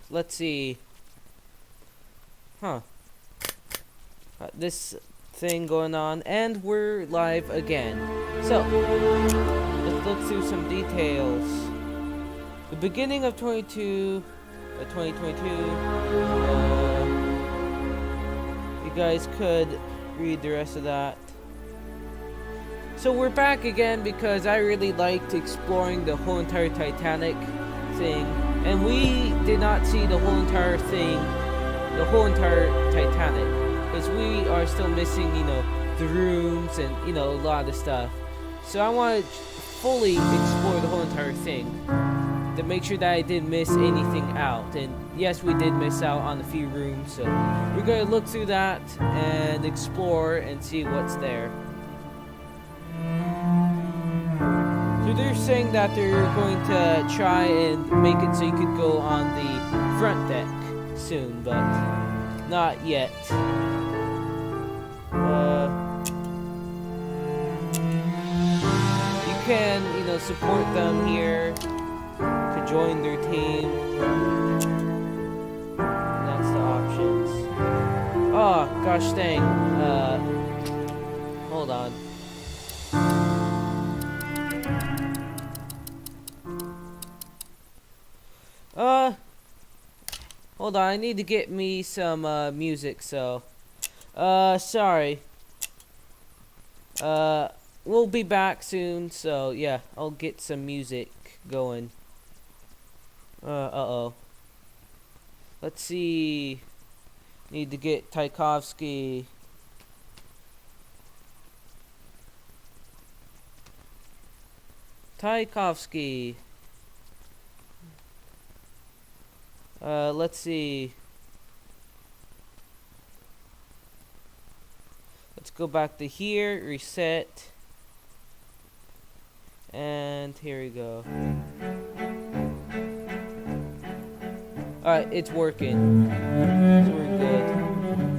Let's see. Huh. This thing going on, and we're live again. So, let's look through some details. The beginning of 2022. You guys could read the rest of that. So we're back again because I really liked exploring the whole entire Titanic thing, and we did not see the whole entire thing, the whole entire Titanic, because we are still missing, the rooms and, a lot of stuff. So I want to fully explore the whole entire thing to make sure that I didn't miss anything out. And yes, we did miss out on a few rooms, so we're going to look through that and explore and see what's there. So they're saying that they're going to try and make it so you could go on the front deck soon, but not yet. You can, support them here to join their team. That's the options. Oh, gosh dang. Hold on. Hold on, I need to get me some, music, so, sorry. We'll be back soon, so, yeah, I'll get some music going. Uh-oh. Let's see. Need to get Tchaikovsky. Tchaikovsky. Let's see. Let's go back to here, reset. And here we go. Alright, it's working. So we're good.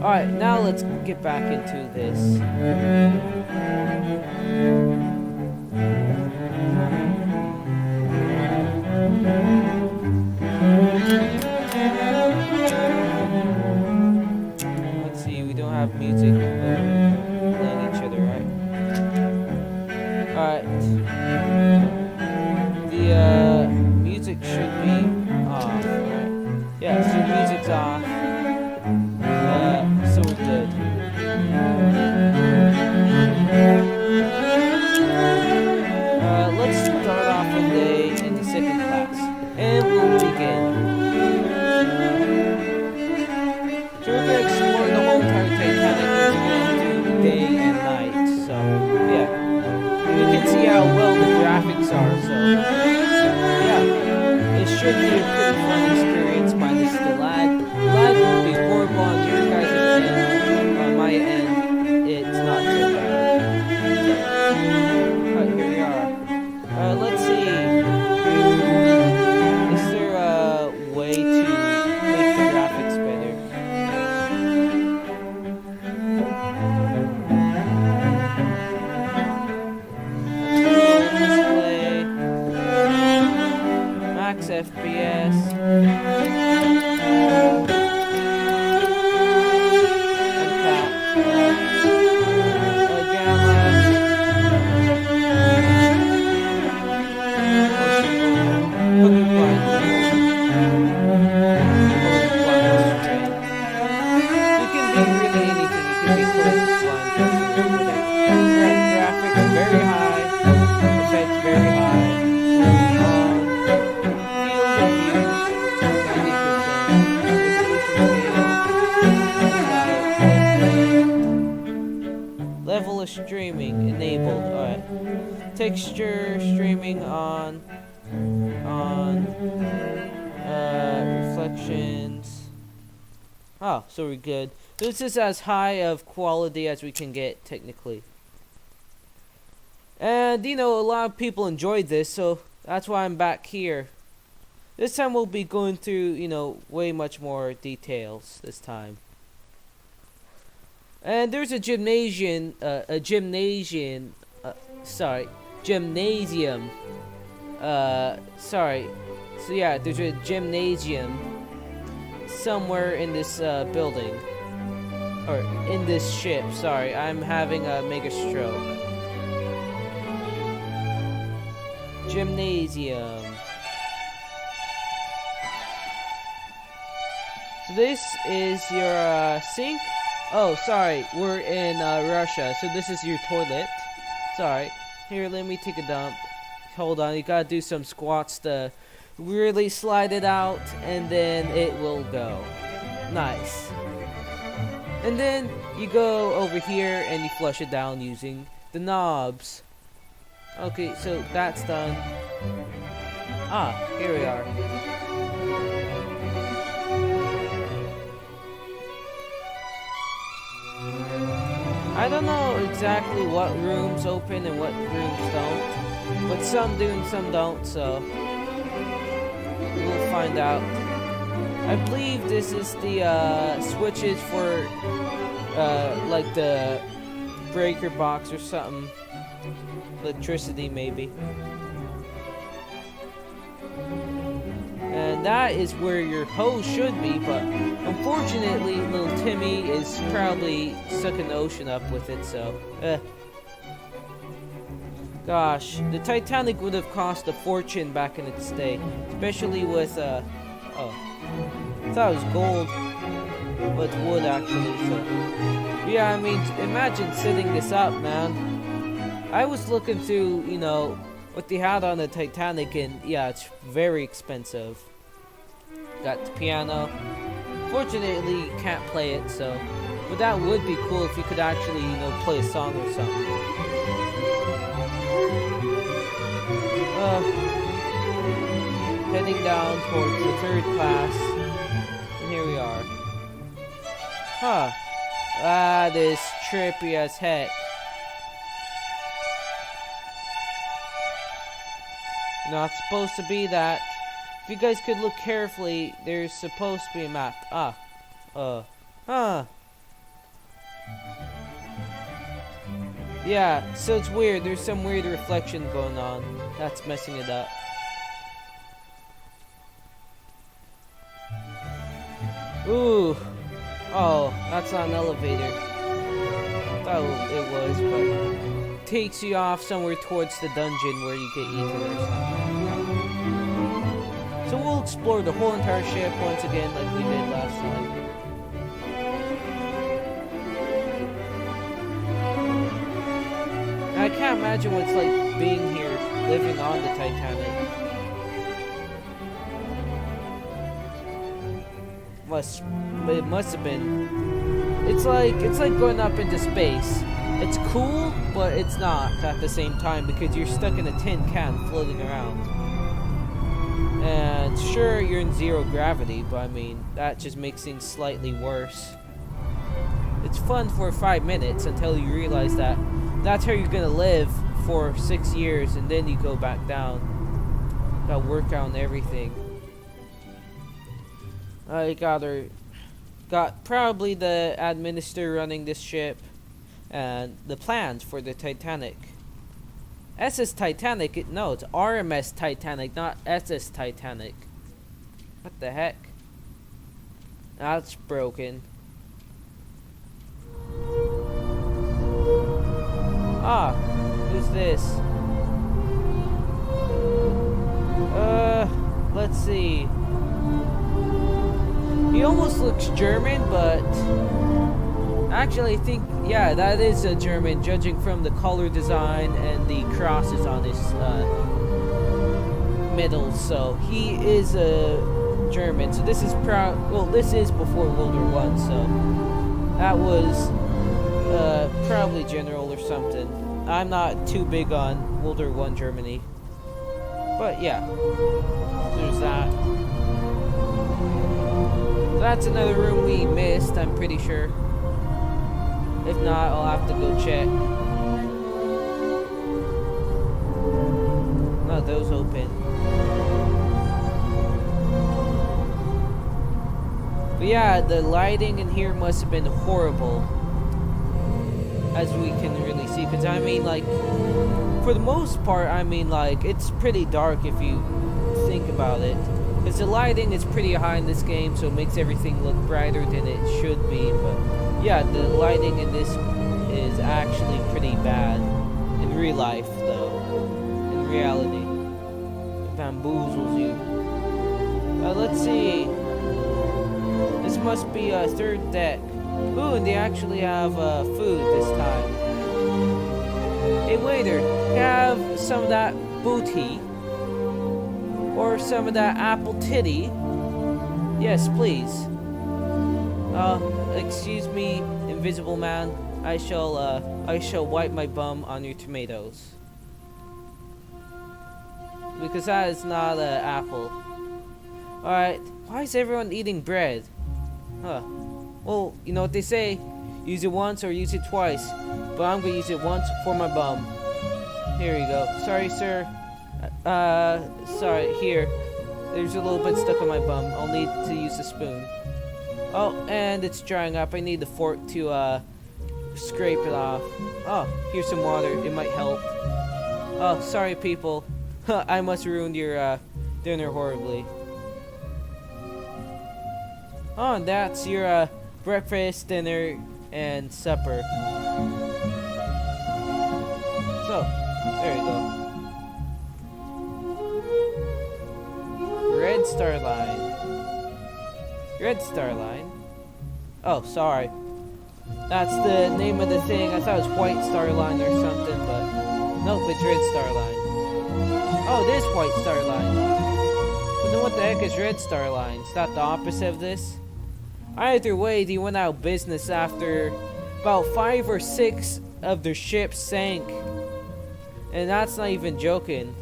Alright, now let's get back into this. Have music playing each other, right? Alright. The music should be off, right? Yeah, so music's off. So we're good. Let's start off a day in the second class. And we'll begin. So we're gonna explore the whole entire Titanic day and night. So yeah, you can see how well the graphics are. So yeah, it should be a pretty fun experience. Minus the lag. Lag will be horrible on your guys' end. On my end, it's not so bad. Alright, here we are. Let's see. Is there a way to make the graphics better? FPS. Level of streaming enabled. Alright. Texture streaming on. Reflections. Oh, so we're good. This is as high of quality as we can get, technically. And, a lot of people enjoyed this, so that's why I'm back here. This time we'll be going through, way much more details this time. And there's a gymnasium, gymnasium, So yeah, there's a gymnasium somewhere in this building. Or in this ship, sorry. I'm having a mega stroke. Gymnasium. So this is your sink. Oh, sorry. We're in Russia. So this is your toilet. Sorry. Here, let me take a dump. Hold on. You gotta do some squats to really slide it out. And then it will go. Nice. And then you go over here and you flush it down using the knobs. Okay, so that's done. Ah, here we are. I don't know exactly what rooms open and what rooms don't, but some do and some don't, so we'll find out. I believe this is the switches for like the breaker box or something. Electricity maybe. And that is where your hose should be, but unfortunately little Timmy is probably sucking the ocean up with it, so gosh, the Titanic would have cost a fortune back in its day, especially with oh, I thought it was gold, but it's wood actually. So yeah, I mean, imagine setting this up, man. I was looking through, you know, what they had on the Titanic, and yeah, it's very expensive. Got the piano. Fortunately, you can't play it, so, but that would be cool if you could actually, you know, play a song or something. Heading down towards the third class. And here we are. Huh. That is trippy as heck. Not supposed to be that. If you guys could look carefully, there's supposed to be a map. Yeah, so it's weird. There's some weird reflection going on. That's messing it up. Ooh. Oh, that's not an elevator. Thought it was, but takes you off somewhere towards the dungeon where you get eaten or something. So we'll explore the whole entire ship once again like we did last time. I can't imagine what it's like being here, living on the Titanic. It must have been. It's like going up into space. It's cool, but it's not at the same time because you're stuck in a tin can floating around. And sure, you're in zero gravity, but I mean, that just makes things slightly worse. It's fun for 5 minutes until you realize that that's how you're gonna live for 6 years, and then you go back down. Gotta work on everything. I got probably the administrator running this ship and the plans for the Titanic. SS Titanic, no, it's RMS Titanic, not SS Titanic. What the heck? That's broken. Ah, who's this? Let's see. He almost looks German, but actually I think, yeah, that is a German, judging from the color design and the crosses on his middle. So he is a German. So this is this is before World War I. So that was probably general or something. I'm not too big on World War I Germany, but yeah, there's that. That's another room we missed, I'm pretty sure. If not, I'll have to go check. No, those open. But yeah, the lighting in here must have been horrible, as we can really see. Because I mean, like, for the most part, I mean, like, it's pretty dark if you think about it. Because the lighting is pretty high in this game, so it makes everything look brighter than it should be. But yeah, the lighting in this is actually pretty bad. In real life, though. In reality. It bamboozles you. Let's see. This must be a third deck. Ooh, and they actually have food this time. Hey waiter, have some of that booty? Or some of that apple titty? Yes, please. Excuse me, invisible man. I shall wipe my bum on your tomatoes. Because that is not an apple. Alright, why is everyone eating bread? Huh. Well, you know what they say. Use it once or use it twice. But I'm gonna use it once for my bum. Here you go. Sorry, sir. Sorry, here. There's a little bit stuck on my bum. I'll need to use a spoon. Oh, and it's drying up. I need the fork to, scrape it off. Oh, here's some water. It might help. Oh, sorry, people. I must have ruined your, dinner horribly. Oh, and that's your, breakfast, dinner, and supper. So, there you go. Red Star Line. Red Star Line? Oh, sorry. That's the name of the thing. I thought it was White Star Line or something, but nope, it's Red Star Line. Oh, it is White Star Line. But then what the heck is Red Star Line? Is that the opposite of this? Either way, they went out of business after about 5 or 6 of their ships sank. And that's not even joking.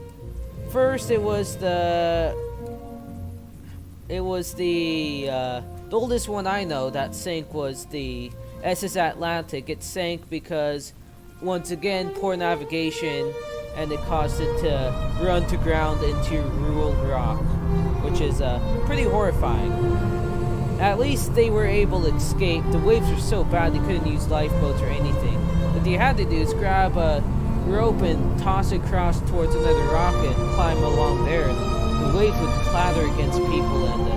First, it was the oldest one I know that sank was the SS Atlantic. It sank because, once again, poor navigation, and it caused it to run to ground into Ruled Rock, which is pretty horrifying. At least they were able to escape. The waves were so bad they couldn't use lifeboats or anything. What they had to do is grab a rope and toss it across towards another rock and climb along there. And the waves would clatter against people, and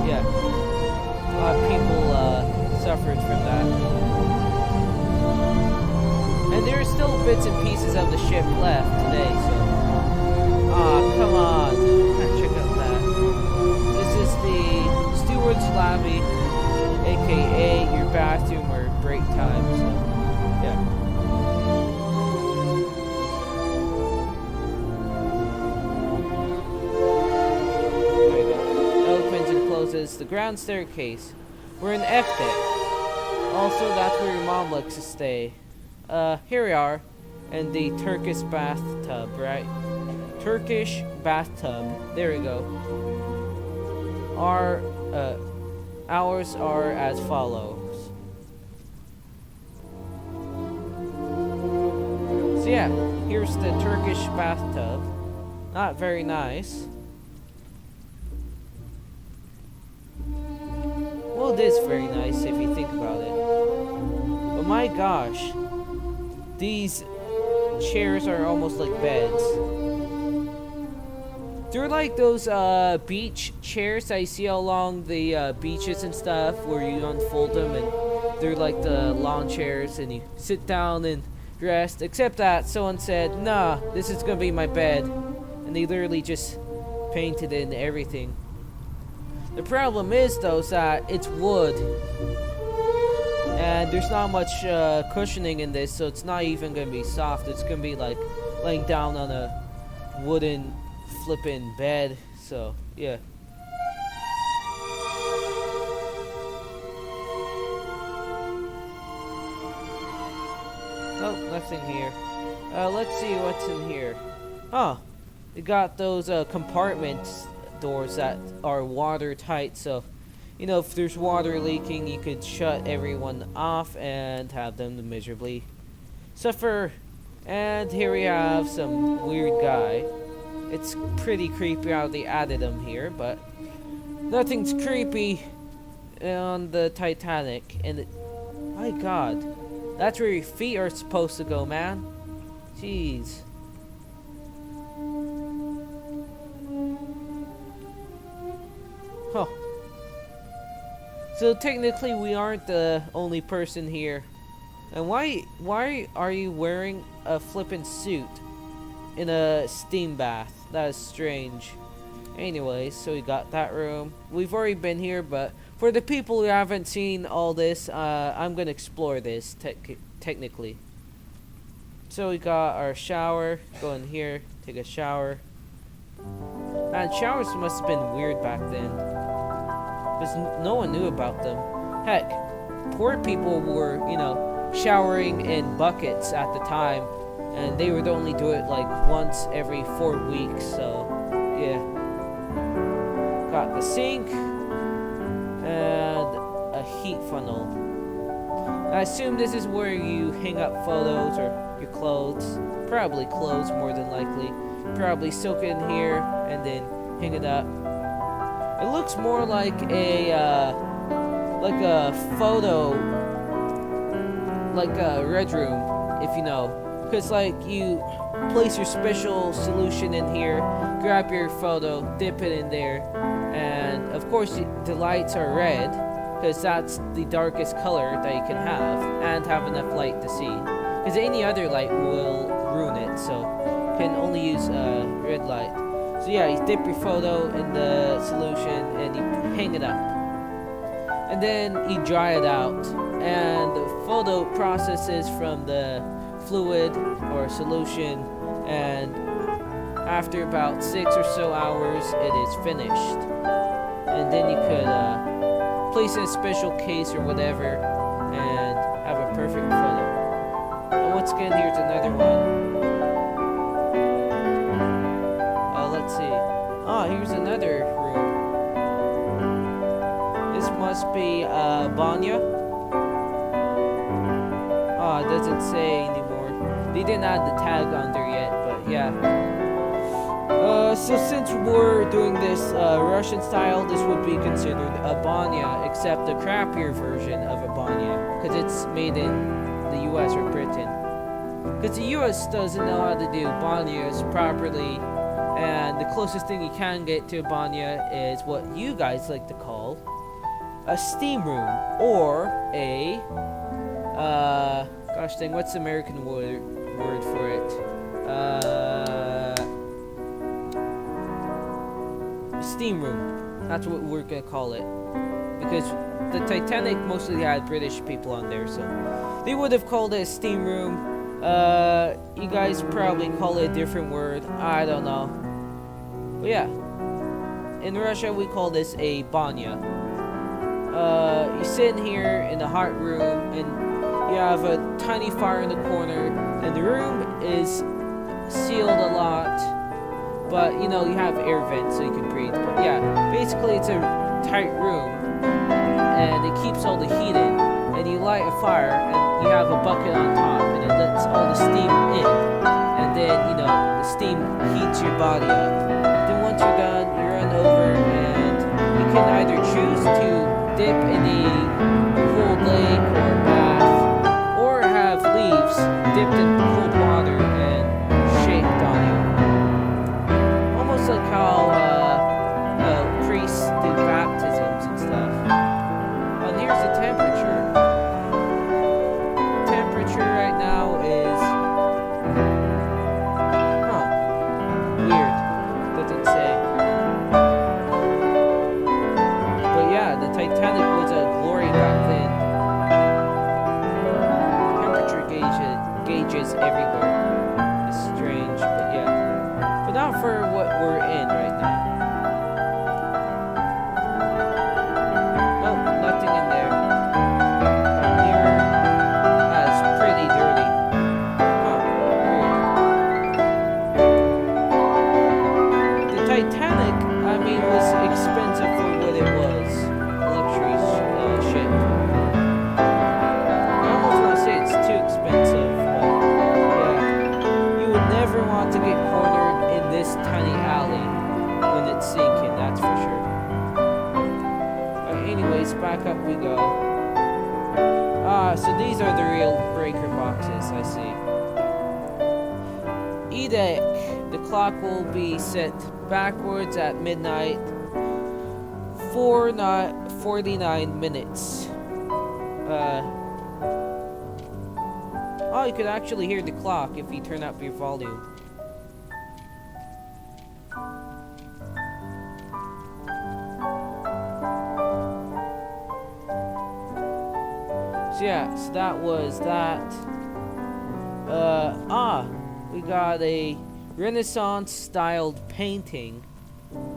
yeah, a lot of people suffered from that. And there are still bits and pieces of the ship left today, so come on, check out that. This is the steward's lobby, aka your bathroom or break time. So yeah. There you go. It opens and closes the ground staircase. We're in F deck. Also, that's where your mom likes to stay. Here we are, in the Turkish bathtub, right? Turkish bathtub. There we go. Ours are as follows. So yeah, here's the Turkish bathtub. Not very nice. Well, it is very nice if you think about it. But my gosh, these chairs are almost like beds. They're like those beach chairs that you see along the beaches and stuff, where you unfold them and they're like the lawn chairs and you sit down and rest. Except that someone said, nah, this is gonna be my bed. And they literally just painted it and everything. The problem is though that it's wood. And there's not much cushioning in this, so it's not even gonna be soft. It's gonna be like laying down on a wooden flippin' bed. So yeah. Oh, nothing here. Let's see what's in here. Oh, we got those compartments doors that are watertight, so you know, if there's water leaking, you could shut everyone off and have them miserably suffer. And here we have some weird guy. It's pretty creepy how they added him here, but nothing's creepy on the Titanic. And my God, that's where your feet are supposed to go, man. Jeez. Huh. So technically we aren't the only person here. And why are you wearing a flippin' suit in a steam bath? That is strange. Anyways, so we got that room. We've already been here, but for the people who haven't seen all this, I'm gonna explore this technically. So we got our shower. Go in here, take a shower. Man, showers must have been weird back then, because no one knew about them. Heck, poor people were, showering in buckets at the time, and they would only do it like once every 4 weeks. So yeah, got the sink and a heat funnel. I assume this is where you hang up photos or your clothes. Probably clothes, more than likely. Probably soak it in here and then hang it up. It looks more like a photo, like a red room, if you know. Because like you place your special solution in here, grab your photo, dip it in there, and of course the lights are red, because that's the darkest color that you can have, and have enough light to see. Because any other light will ruin it, so you can only use red light. So yeah, you dip your photo in the solution and you hang it up. And then you dry it out. And the photo processes from the fluid or solution, and after about 6 or so hours it is finished. And then you could place it in a special case or whatever and have a perfect photo. And once again, here's another one. Let's see. Here's another room. This must be Banya. It doesn't say anymore. They didn't add the tag on there yet, but yeah. So since we're doing this Russian style, this would be considered a banya, except a crappier version of a banya, because it's made in the US or Britain. Because the US doesn't know how to do banyas properly, and the closest thing you can get to a banya is what you guys like to call a steam room, or a gosh dang, what's the American word for it? Steam room. That's what we're gonna call it. Because the Titanic mostly had British people on there, so they would have called it a steam room. You guys probably call it a different word. I don't know. But yeah. In Russia, we call this a banya. You sit in here in a hot room, and you have a tiny fire in the corner, and the room is sealed a lot, but you have air vents so you can breathe. But yeah, basically it's a tight room, and it keeps all the heat in, and you light a fire, and you have a bucket on top, and it lets all the steam in, and then the steam heats your body up. Then once you're done, you run over, and you can either choose to dip in a cold lake or bath, or have leaves dipped in cold water and shaked on you. Almost like how priests do baptisms and stuff. And here's the temperature. Temperature right now is weird. Doesn't say. But yeah, the Titanic was a glory back then. Gauges everywhere. It's strange, but yeah. But not for what we're in right now. Nope, nothing in there. Mirror. That's pretty dirty. Weird. The Titanic, was expensive for what it was. Luxury ship. I almost want to say it's too expensive. Never want to get cornered in this tiny alley when it's sinking, that's for sure. Anyways, back up we go. So these are the real breaker boxes, I see. Edict. The clock will be set backwards at midnight 49 minutes. Oh, you could actually hear the clock if you turn up your volume. So yeah, so that was that. We got a Renaissance styled painting.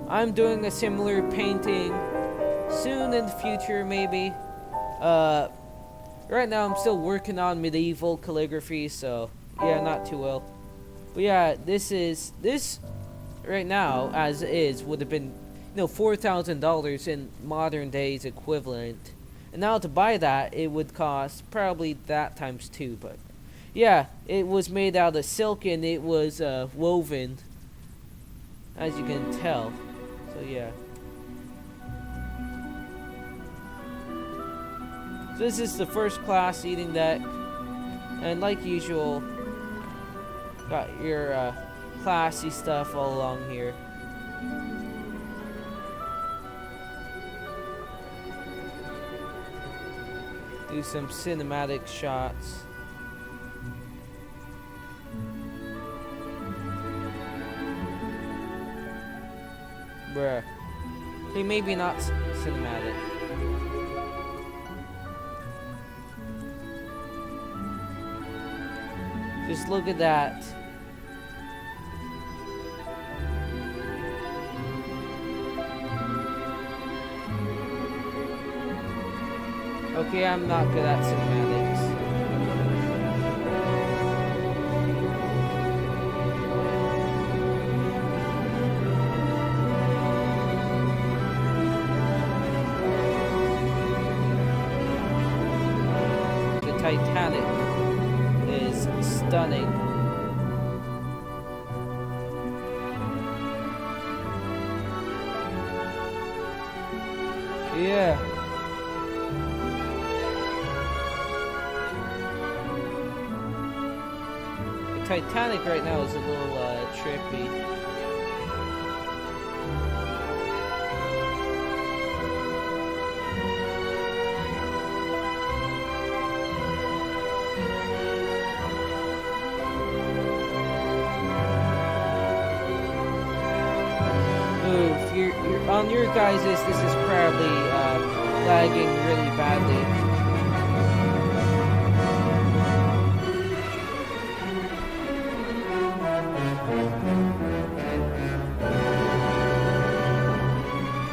I'm doing a similar painting soon in the future, maybe. Right now I'm still working on medieval calligraphy, so yeah, not too well. But yeah, this right now, as is, would have been, $4,000 in modern days equivalent. And now to buy that, it would cost probably that times 2, but yeah, it was made out of silk and it was woven, as you can tell. So yeah. So this is the first class eating deck, and like usual, got your classy stuff all along here. Do some cinematic shots. Bruh. Okay, maybe not cinematic. Just look at that. Okay, I'm not good at cinematics. The Titanic is stunning. Yeah. The Titanic right now is a little trippy. If you're on your guys' this is probably lagging really badly.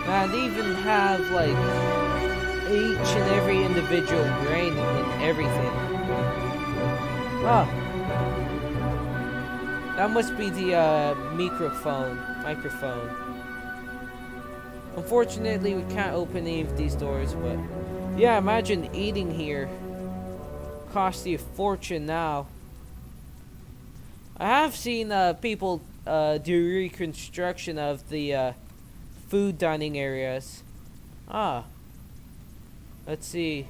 And they even have like each and every individual grain and everything. Ah, that must be the microphone. Unfortunately, we can't open any of these doors, but yeah, imagine eating here. Costs you a fortune now. I have seen people do reconstruction of the food dining areas. Let's see.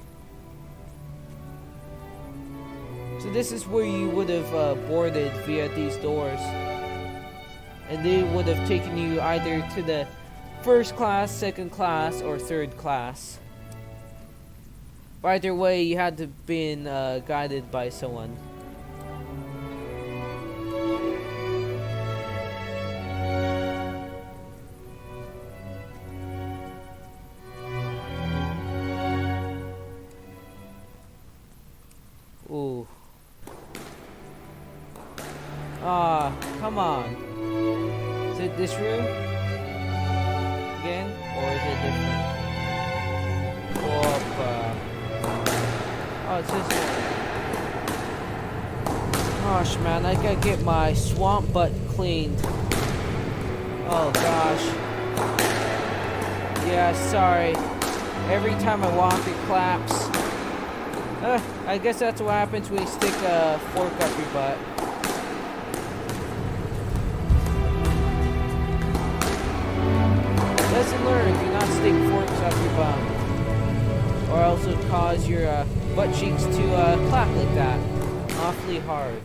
So this is where you would have boarded via these doors. And they would have taken you either to the first class, second class, or third class. But either way, you had to have been guided by someone. Ooh. Come on. Is it this room? Again? Or is it different? Oh, it's this one. Gosh, man, I gotta get my swamp butt cleaned. Oh, gosh. Yeah, sorry. Every time I walk, it claps. I guess that's what happens when you stick a fork up your butt. Lesson learned, do not stick forks up your bum. Or else it'll cause your butt cheeks to clap like that. Awfully hard.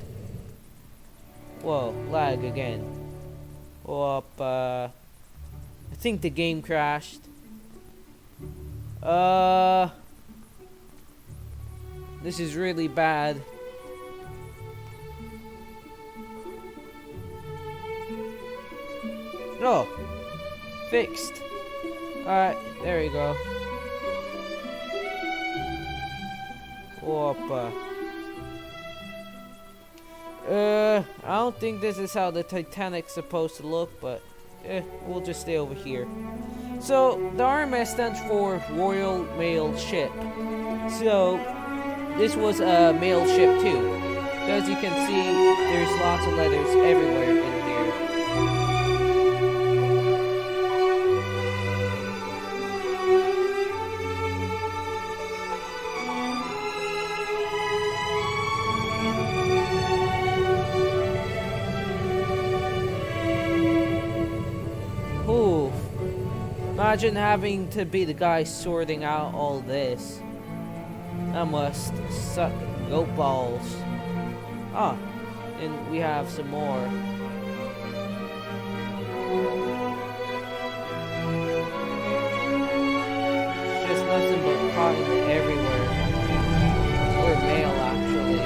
Whoa, lag again. I think the game crashed. Uh, this is really bad. Oh, fixed. Alright, there we go. Whoppa. I don't think this is how the Titanic's supposed to look, but we'll just stay over here. So, the RMS stands for Royal Mail Ship. So, this was a mail ship too. So as you can see, there's lots of letters everywhere in here. Ooh. Imagine having to be the guy sorting out all this. That must suck goat balls. Ah, and we have some more. It's just nothing but cotton everywhere. Or mail, actually.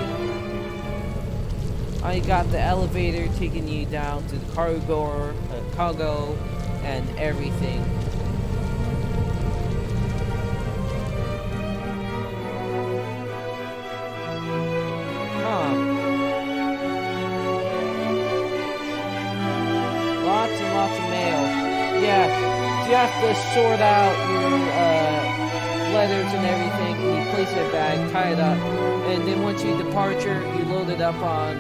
I got the elevator taking you down to the cargo and everything. Lots and lots of mail. Yeah, so you have to sort out your letters and everything, and you place it in a bag, tie it up, and then once you departure, you load it up on,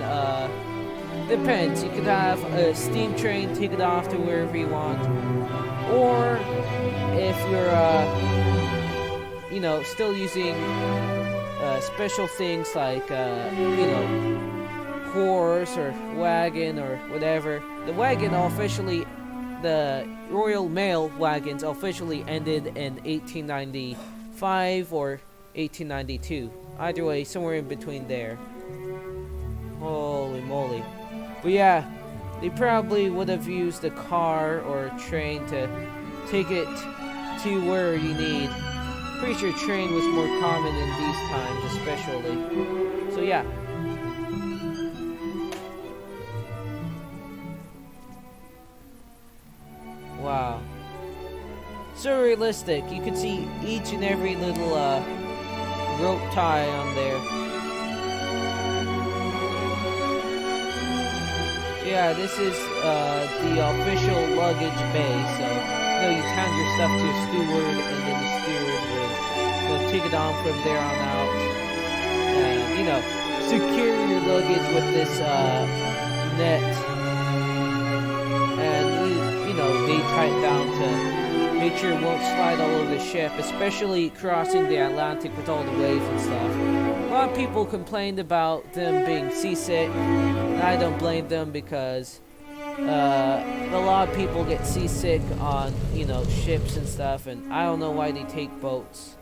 depends. You could have a steam train, take it off to wherever you want, or if you're, you know, still using special things like, you know, horse or wagon or whatever. The wagon officially, the Royal Mail wagons officially ended in 1895 or 1892. Either way, somewhere in between there. Holy moly. But yeah, they probably would have used a car or a train to take it to where you need. Pretty sure train was more common in these times, especially. So yeah. Wow. So realistic. You can see each and every little rope tie on there. Yeah, this is the official luggage bay. So, you know, you hand your stuff to a steward, and then the steward will, take it on from there on out. And, you know, secure your luggage with this net. They tie it down to make sure it won't slide all over the ship, especially crossing the Atlantic with all the waves and stuff. A lot of people complained about them being seasick, and I don't blame them because a lot of people get seasick on, you know, ships and stuff, and I don't know why they take boats.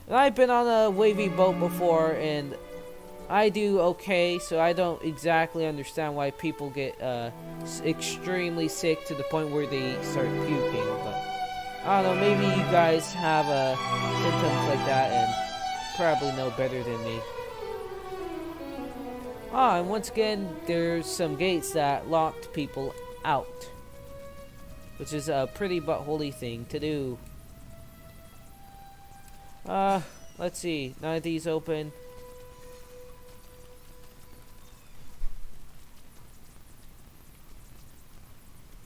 And I've been on a wavy boat before, and I do okay, so I don't exactly understand why people get extremely sick to the point where they start puking. But I don't know, maybe you guys have symptoms like that and probably know better than me. Ah, and once again, there's some gates that locked people out, which is a pretty buttholy thing to do. Let's see, none of these open.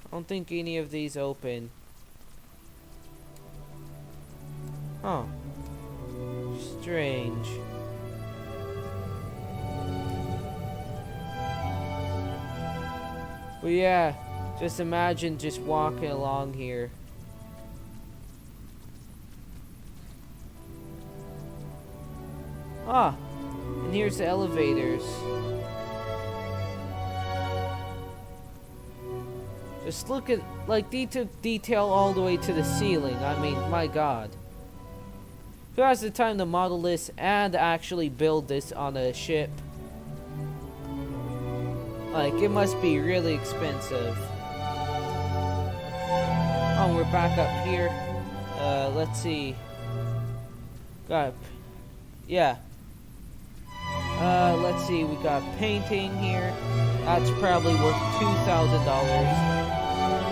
I don't think any of these open. Huh. Strange. Well, yeah, just imagine just walking along here. Ah, and here's the elevators. Just look at, like, detail all the way to the ceiling. I mean, my god. Who has the time to model this and actually build this on a ship? Like, it must be really expensive. Oh, we're back up here. Let's see. Got, yeah. Let's see, we got painting here. That's probably worth $2,000.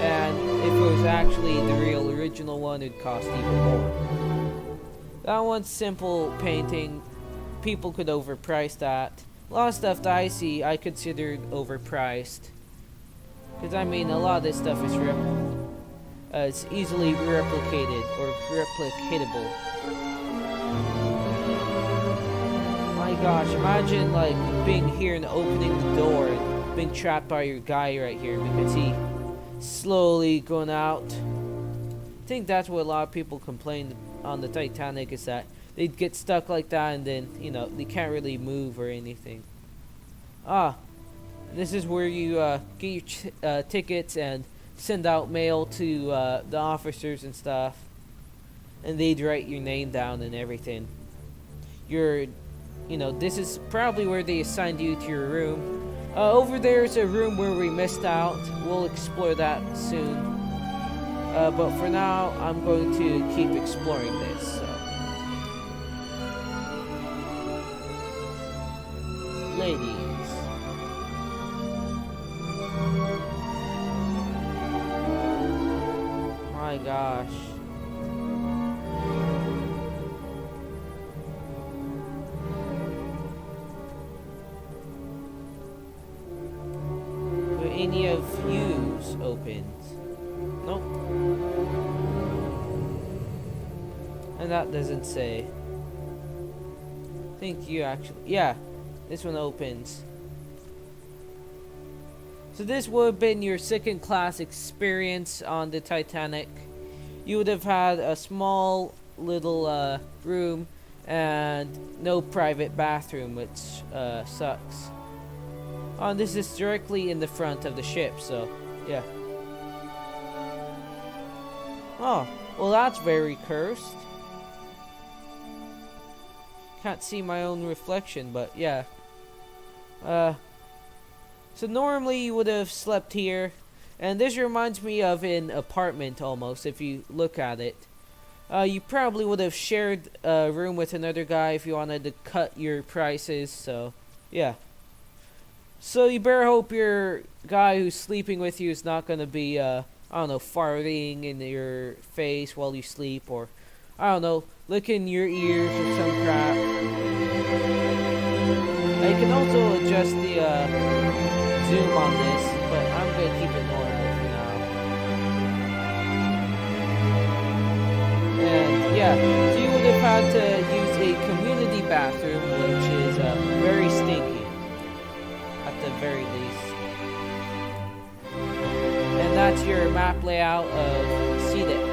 And if it was actually the real original one, it'd cost even more. That one's simple painting. People could overprice that. A lot of stuff that I see, I consider overpriced. Because I mean, a lot of this stuff is it's easily replicated or replicatable. My gosh, imagine like being here and opening the door and being trapped by your guy right here because he slowly going out. I think that's what a lot of people complain on the Titanic, is that they'd get stuck like that and then, you know, they can't really move or anything. This is where you get your tickets and send out mail to the officers and stuff, and they'd write your name down and everything. This is probably where they assigned you to your room. Over there's a room where we missed out. We'll explore that soon. But for now, I'm going to keep exploring this. So. Ladies. My gosh. Do any of yous opened? Nope. And that doesn't say. I think you actually, yeah, this one opens. So this would have been your second class experience on the Titanic. You would have had a small little room and no private bathroom, which sucks. And this is directly in the front of the ship, so yeah. Oh, well that's very cursed. Can't see my own reflection, but yeah. So normally you would have slept here, and this reminds me of an apartment almost, if you look at it. You probably would have shared a room with another guy if you wanted to cut your prices, so yeah. So you better hope your guy who's sleeping with you is not gonna be, I don't know, farting in your face while you sleep, or, I don't know, licking your ears or some crap. You can also adjust the, zoom on this, but I'm gonna keep it normal for now. And yeah, so you would have had to use a community bathroom, which is very stinky, at the very least. And that's your map layout of C-Deck.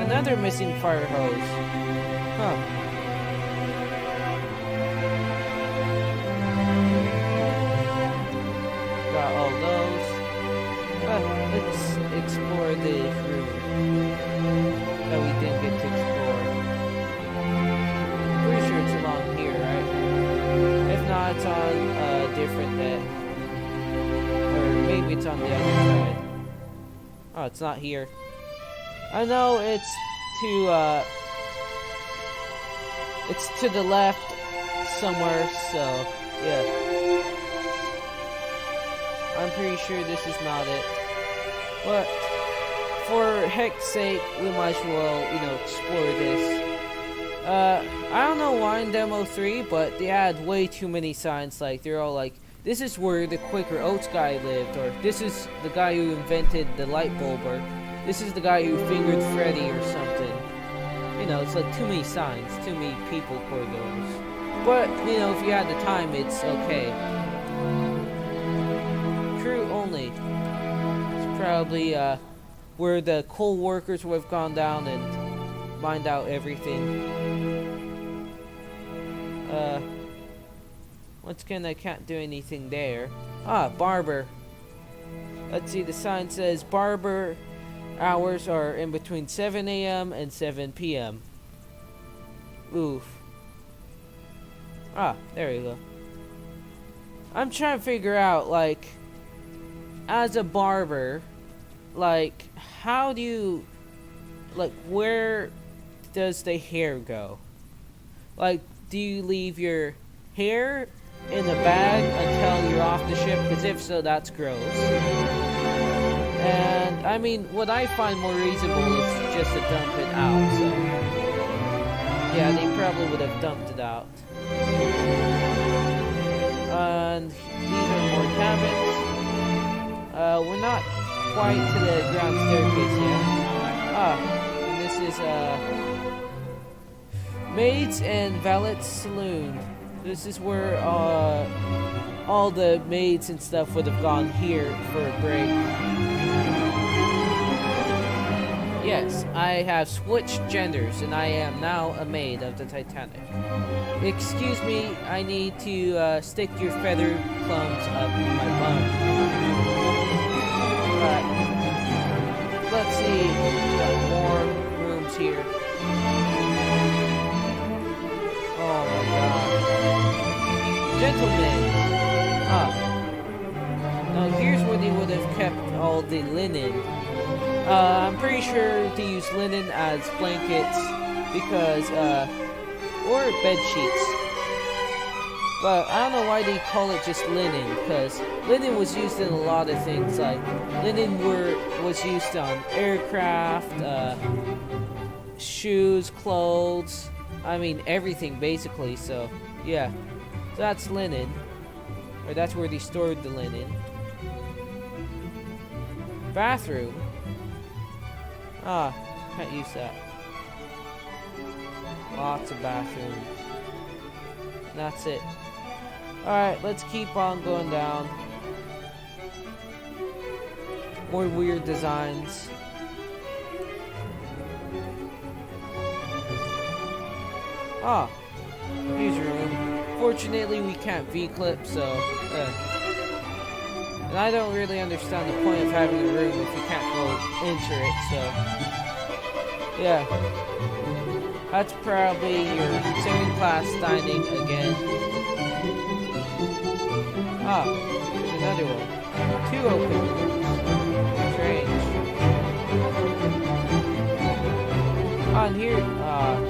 Another missing fire hose. Huh. Got all those. Let's explore the room that we didn't get to explore. Pretty sure it's along here, right? If not, it's on a different deck. Or maybe it's on the other side. Oh, it's not here. I know it's to the left somewhere, so yeah. I'm pretty sure this is not it. But for heck's sake, we might as well, explore this. I don't know why in Demo 3, but they had way too many signs. Like, they're all like, this is where the Quaker Oats guy lived, or this is the guy who invented the light bulb, or this is the guy who fingered Freddy or something. It's like too many signs, too many people corridors. But, if you had the time, it's okay. Crew only. It's probably where the coal workers would have gone down and mined out everything. Once again, I can't do anything there. Barber. Let's see, the sign says barber hours are in between 7 a.m. and 7 p.m. Oof. There you go. I'm trying to figure out, like, as a barber, like, how do like, where does the hair go? Like, do you leave your hair in a bag until you're off the ship? Because if so, that's gross. And, I mean, what I find more reasonable is just to dump it out, so... yeah, they probably would have dumped it out. And these are more cabins. We're not quite to the ground staircase yet. And this is, Maids and Valet's Saloon. This is where, all the maids and stuff would have gone here for a break. Yes, I have switched genders, and I am now a maid of the Titanic. Excuse me, I need to stick your feather plums up my bum. Let's see, got more rooms here. Oh my god. Gentlemen! Now here's where they would have kept all the linen. I'm pretty sure to use linen as blankets because, or bed sheets. But I don't know why they call it just linen, because linen was used in a lot of things. Like, linen was used on aircraft, shoes, clothes, I mean everything basically, so yeah. So that's linen. Or that's where they stored the linen. Bathroom. Can't use that. Lots of bathrooms. And that's it. Alright, let's keep on going down. More weird designs. Here's a room. Fortunately, we can't V-clip, so... And I don't really understand the point of having a room if you can't go into it, so... yeah. That's probably your second class dining again. There's another one. 2 open rooms. Strange. On here,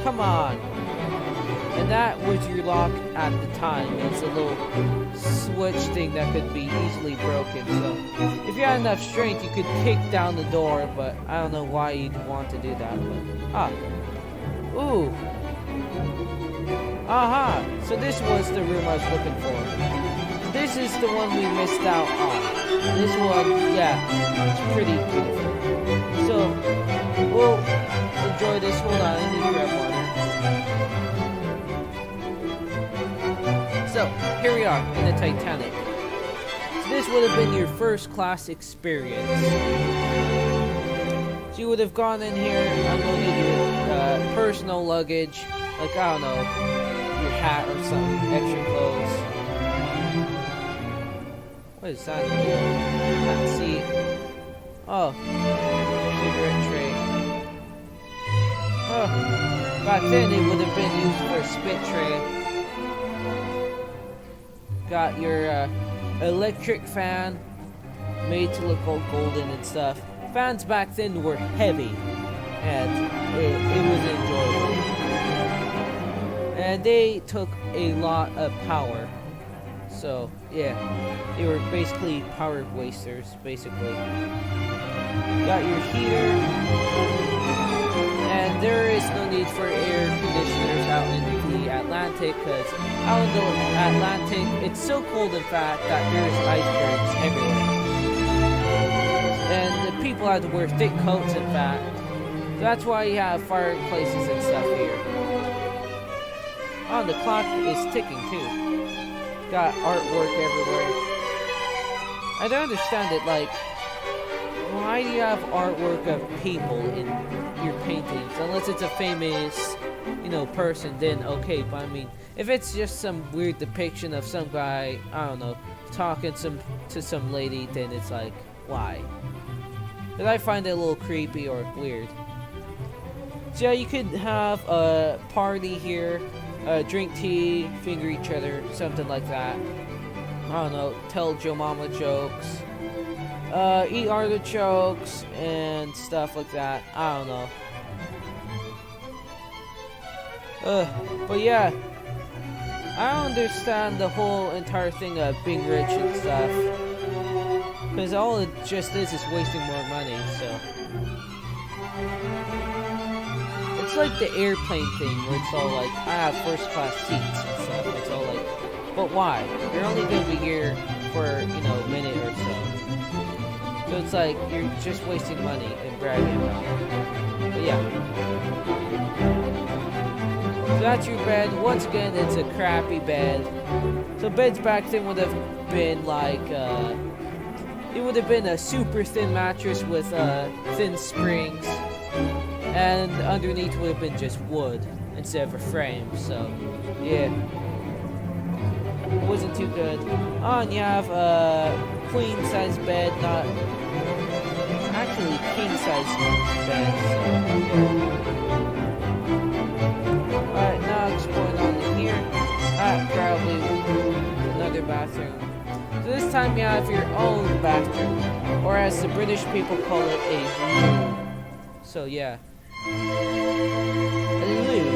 come on. And that was your lock at the time. It's a little switch thing that could be easily broken. So if you had enough strength, you could kick down the door, but I don't know why you'd want to do that. But ooh. Aha! So this was the room I was looking for. This is the one we missed out on. This one, yeah, it's pretty beautiful. So we'll enjoy this. Hold on, I need to grab water. So, here we are in the Titanic. So this would have been your first class experience. So you would have gone in here, unloaded your personal luggage, like, I don't know, your hat or some extra clothes. What is that? Let's see. Oh, cigarette tray. Oh, back then it would have been used for a spit tray. Got your electric fan, made to look all golden and stuff. Fans back then were heavy, and it was enjoyable. And they took a lot of power. So, yeah, they were basically power wasters, basically. Got your heater, and there is no need for air conditioners out in the Atlantic, because out in the Atlantic, it's so cold, in fact, that there's icebergs everywhere. And the people have to wear thick coats, in fact. So that's why you have fireplaces and stuff here. Oh, the clock is ticking, too. Got artwork everywhere. I don't understand it, like, why do you have artwork of people in your paintings? Unless it's a famous, person, then okay. But I mean, if it's just some weird depiction of some guy, I don't know, talking to some lady, then it's like, why? But I find it a little creepy or weird. So yeah, you could have a party here, drink tea, finger each other, something like that. I don't know, tell Joe Mama jokes, eat artichokes and stuff like that. I don't know. But yeah, I don't understand the whole entire thing of being rich and stuff. Because all it just is wasting more money, so. It's like the airplane thing where it's all like, I have first class seats and stuff. It's all like, but why? You're only gonna be here for, you know, a minute or so. So it's like, you're just wasting money and bragging about it. But yeah. So that's your bed. Once again, it's a crappy bed. So beds back then would have been like, it would have been a super thin mattress with thin springs. And underneath would have been just wood instead of a frame, so yeah. It wasn't too good. Oh, and you have a queen size bed, not actually king size bed, so. Alright, now exploring on in here. Probably another bathroom. So this time you have your own bathroom, or as the British people call it, a loo. So yeah. A loo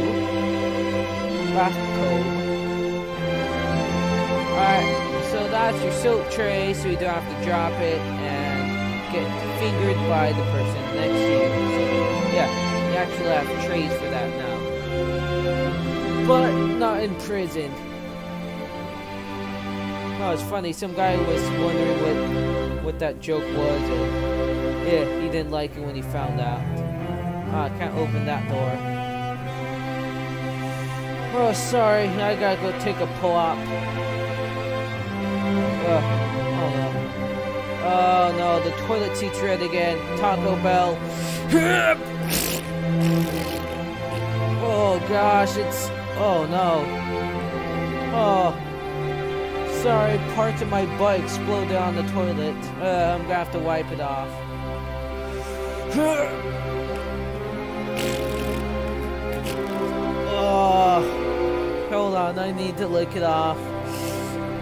bathtub. Alright, so that's your soap tray, so you don't have to drop it and get fingered by the person next to you. So, yeah, you actually have trays for that now. But not in prison. Oh, it's funny, some guy was wondering what that joke was, and yeah, he didn't like it when he found out. I can't open that door. Oh, sorry. I gotta go take a pull-up. Oh no. Oh no, the toilet seat's red again. Taco Bell. Oh gosh, it's... Oh no. Oh. Sorry, parts of my butt exploded on the toilet. I'm gonna have to wipe it off. Oh, hold on, I need to lick it off.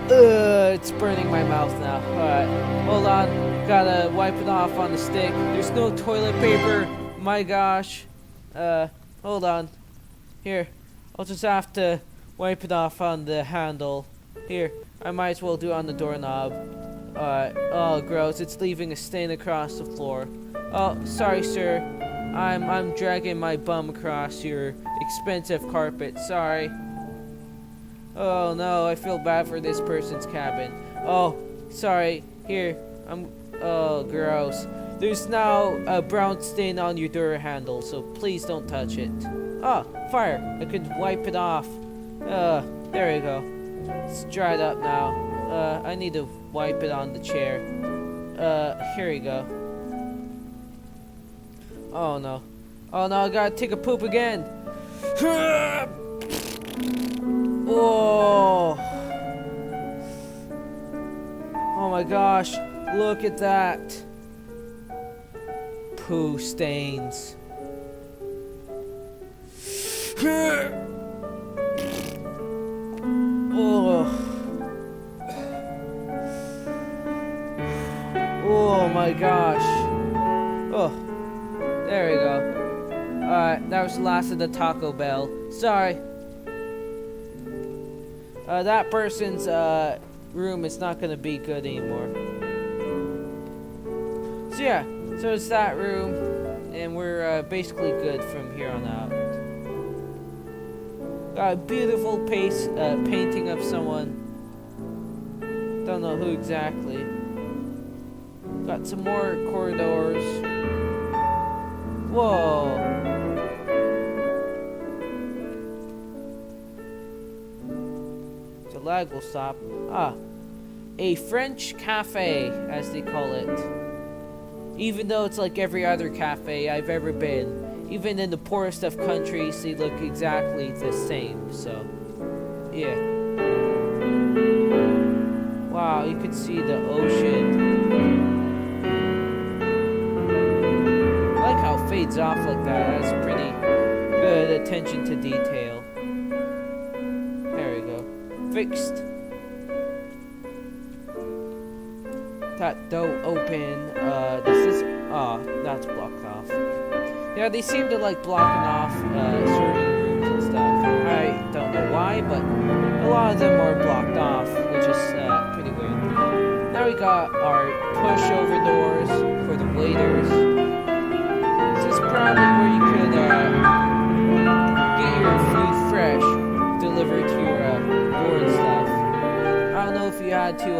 It's burning my mouth now. Alright, hold on, gotta wipe it off on the stick. There's no toilet paper, my gosh. Hold on. Here, I'll just have to wipe it off on the handle. Here, I might as well do it on the doorknob. Alright, oh gross, it's leaving a stain across the floor. Oh, sorry sir. I'm dragging my bum across your expensive carpet. Sorry. Oh no, I feel bad for this person's cabin. Oh, sorry. Here, oh, gross. There's now a brown stain on your door handle, so please don't touch it. Oh, fire. I could wipe it off. There we go. It's dried up now. I need to wipe it on the chair. Here we go. Oh no. Oh no, I gotta take a poop again. Oh. Oh my gosh. Look at that. Poo stains. Oh. Oh my gosh. Oh. There we go. Alright, that was the last of the Taco Bell. Sorry. That person's room is not gonna be good anymore. So yeah, so it's that room, and we're basically good from here on out. Got a beautiful painting of someone. Don't know who exactly. Got some more corridors. Whoa. The lag will stop. Ah. A French cafe, as they call it. Even though it's like every other cafe I've ever been. Even in the poorest of countries, they look exactly the same. So, yeah. Wow, you could see the ocean. Fades off like that. That's pretty good attention to detail. There we go. Fixed. That door open. This is that's blocked off. Yeah, they seem to like blocking off certain rooms and stuff. I don't know why, but a lot of them are blocked off, which is pretty weird. Now we got our pushover doors for the waiters. This is probably where you could get your food fresh, delivered to your door and stuff. I don't know if you had to,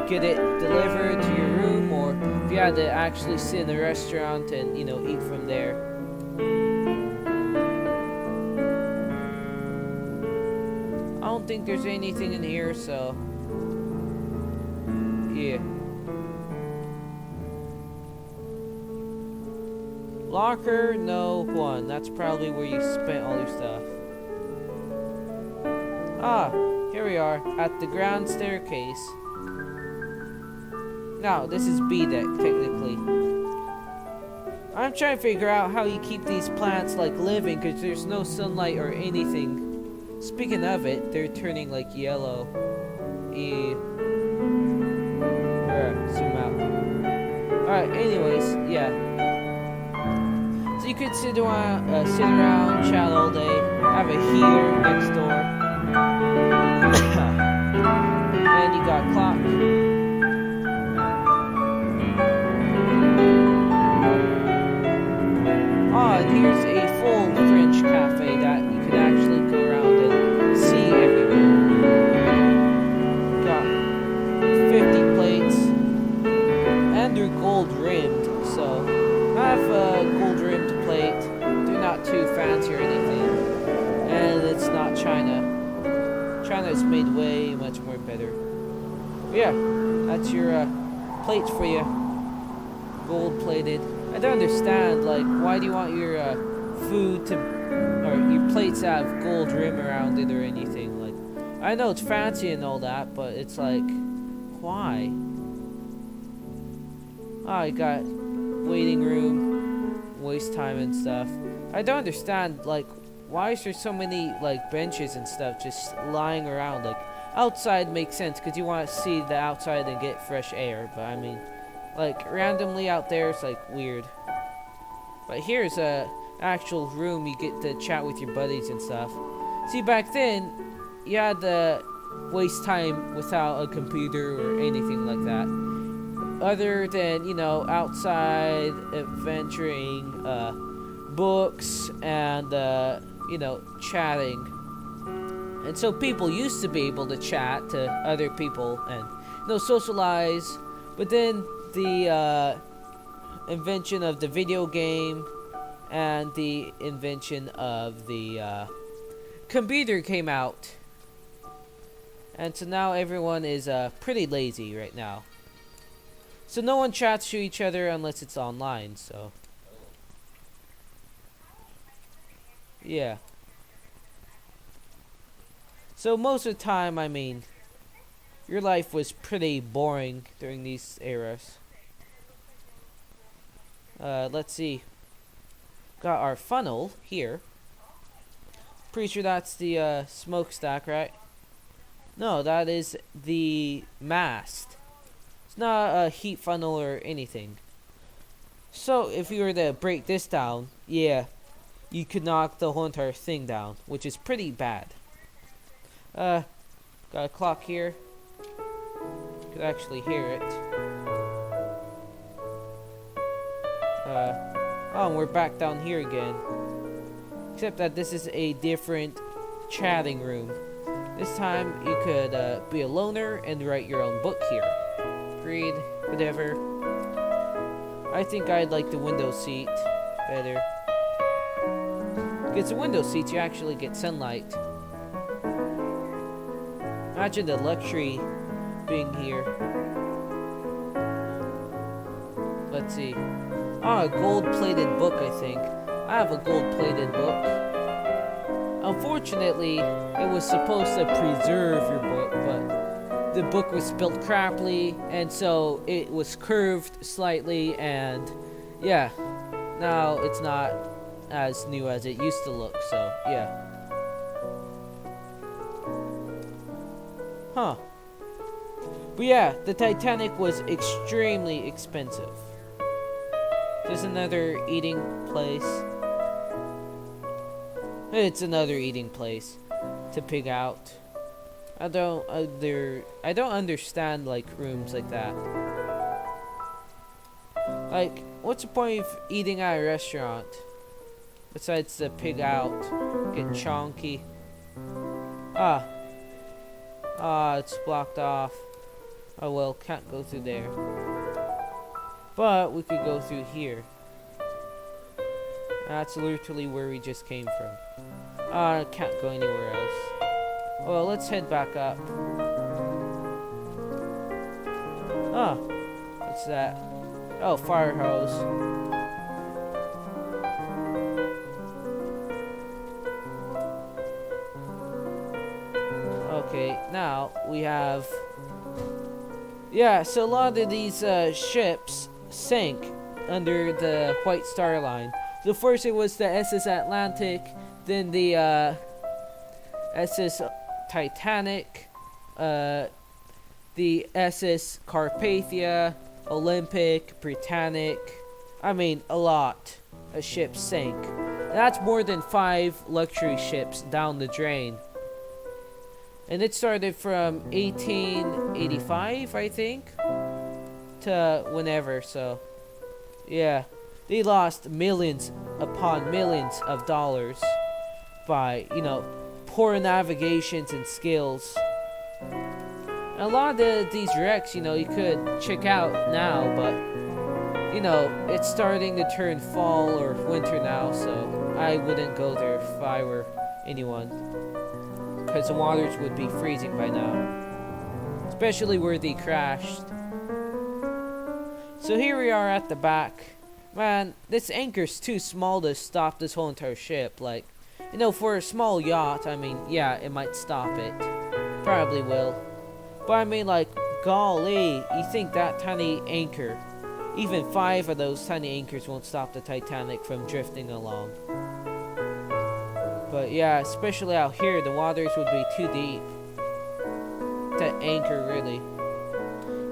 get it delivered to your room, or if you had to actually sit in a restaurant and, eat from there. I don't think there's anything in here, so yeah. Locker, no one. That's probably where you spent all your stuff. Ah, here we are at the ground staircase. Now, this is B deck, technically. I'm trying to figure out how you keep these plants, living, because there's no sunlight or anything. Speaking of it, they're turning, yellow. Zoom out. Alright, anyways, yeah. So you could sit around, chat all day, have a heater next door. And you got clock. And here's a full French cafe that you could actually go around and see everywhere. Got 50 plates, and they're gold rimmed, so I have a gold rimmed plate. They're not too fancy or anything, and it's not China. China is made way much more better. But yeah, that's your plates for you, gold plated. I don't understand, why do you want your food to, or your plates to have gold rim around it or anything? I know it's fancy and all that, but it's why? Oh, you got waiting room, waste time and stuff. I don't understand, why is there so many, benches and stuff just lying around? Outside makes sense, because you want to see the outside and get fresh air, but I mean, randomly out there, it's weird. But here's a actual room you get to chat with your buddies and stuff. See, back then, you had to waste time without a computer or anything like that. Other than, outside adventuring, books, and, chatting. And so people used to be able to chat to other people and, socialize. But then the invention of the video game and the invention of the computer came out, and so now everyone is pretty lazy right now, so no one chats to each other unless it's online. So yeah, so most of the time, I mean, your life was pretty boring during these eras. Let's see. Got our funnel here. Pretty sure that's the smokestack, right? No, that is the mast. It's not a heat funnel or anything. So if you were to break this down, yeah, you could knock the whole entire thing down, which is pretty bad. Got a clock here. Could actually hear it. Oh, and we're back down here again. Except that this is a different chatting room. This time you could be a loner and write your own book here. Read, whatever. I think I'd like the window seat better. Because the window seats, you actually get sunlight. Imagine the luxury being here. Let's see. Ah, a gold-plated book, I think. I have a gold-plated book. Unfortunately, it was supposed to preserve your book, but the book was built crappily, and so it was curved slightly, and yeah, now it's not as new as it used to look, so yeah. Huh. But yeah, the Titanic was extremely expensive. There's another eating place. It's another eating place to pig out. I don't understand like rooms like that. Like, what's the point of eating at a restaurant besides the pig out, get chonky? Ah, it's blocked off. Oh well, can't go through there. But we could go through here. That's literally where we just came from. Can't go anywhere else. Well, let's head back up. What's that? Oh, fire hose. Okay, now we have... Yeah, so a lot of these ships sank under the White Star Line. So first it was the SS Atlantic, then the SS Titanic, the SS Carpathia, Olympic, Britannic. I mean, a lot of ships sank. And that's more than 5 luxury ships down the drain. And it started from 1885, I think, to whenever, so, yeah. They lost millions upon millions of dollars by, you know, poor navigations and skills. And a lot of these wrecks, you know, you could check out now, but, you know, it's starting to turn fall or winter now, so I wouldn't go there if I were anyone. Because the waters would be freezing by now. Especially where they crashed. So here we are at the back. Man, this anchor's too small to stop this whole entire ship. Like, you know, for a small yacht, I mean, yeah, it might stop it. Probably will. But I mean, like, golly, you think that tiny anchor, even 5 of those tiny anchors won't stop the Titanic from drifting along. But yeah, especially out here, the waters would be too deep to anchor, really.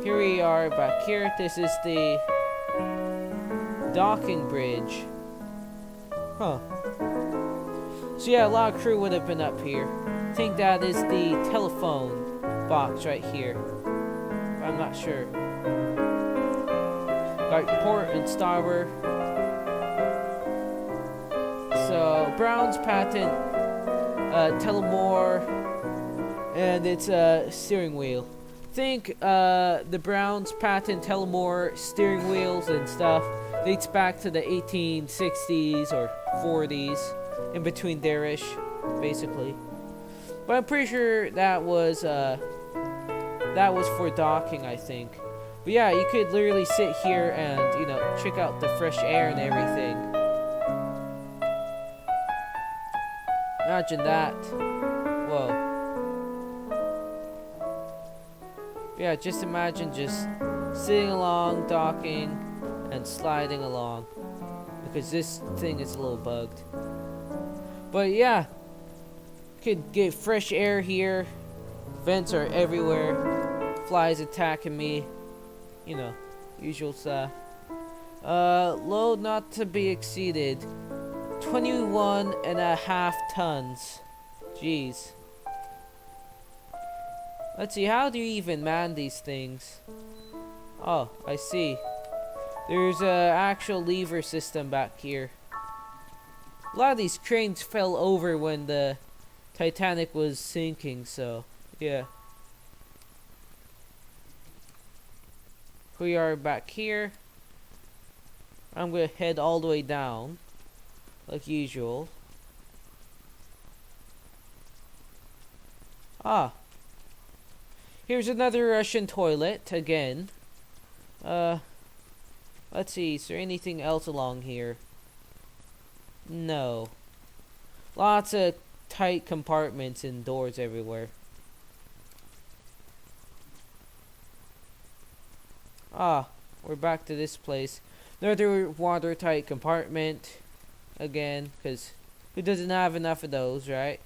Here we are back here. This is the docking bridge. Huh. So yeah, a lot of crew would have been up here. I think that is the telephone box right here. I'm not sure. Got port and starboard. So Brown's patent, Tullamore, and it's a steering wheel. Think the Brown's patent Tullamore steering wheels and stuff dates back to the 1860s or 40s, in between there-ish, basically. But I'm pretty sure that was for docking, I think. But yeah, you could literally sit here and, you know, check out the fresh air and everything. Imagine that. Whoa. Yeah, just imagine just sitting along, docking, and sliding along. Because this thing is a little bugged. But yeah, could get fresh air here. Vents are everywhere. Flies attacking me. You know, usual stuff. Load not to be exceeded. 21.5 tons. Jeez. Let's see, how do you even man these things? Oh, I see. There's a actual lever system back here. A lot of these cranes fell over when the Titanic was sinking, so yeah. We are back here. I'm gonna head all the way down, like usual. Ah. Here's another Russian toilet, again. Let's see, is there anything else along here? No. Lots of tight compartments and doors everywhere. Ah, we're back to this place. Another watertight compartment. Again, because who doesn't have enough of those, right?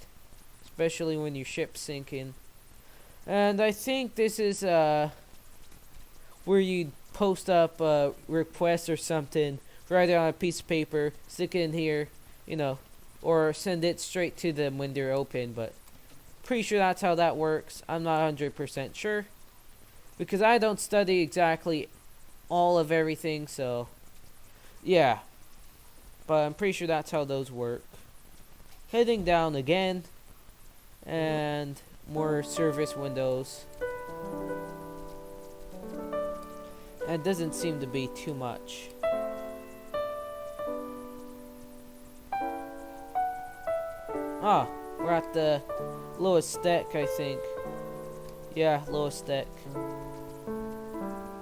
Especially when your ship's sinking. And I think this is where you post up a request or something, write it on a piece of paper, stick it in here, you know, or send it straight to them when they're open, but pretty sure that's how that works. I'm not 100% sure because I don't study exactly all of everything, so yeah, but I'm pretty sure that's how those work. Heading down again, and more service windows. And it doesn't seem to be too much. Ah, we're at the lowest deck, I think. Yeah, lowest deck.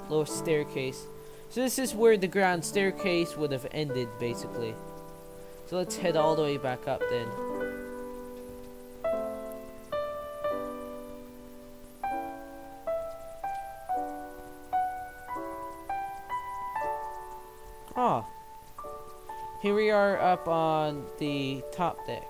Lowest staircase. So this is where the grand staircase would have ended, basically. So let's head all the way back up then. Ah, here we are up on the top deck.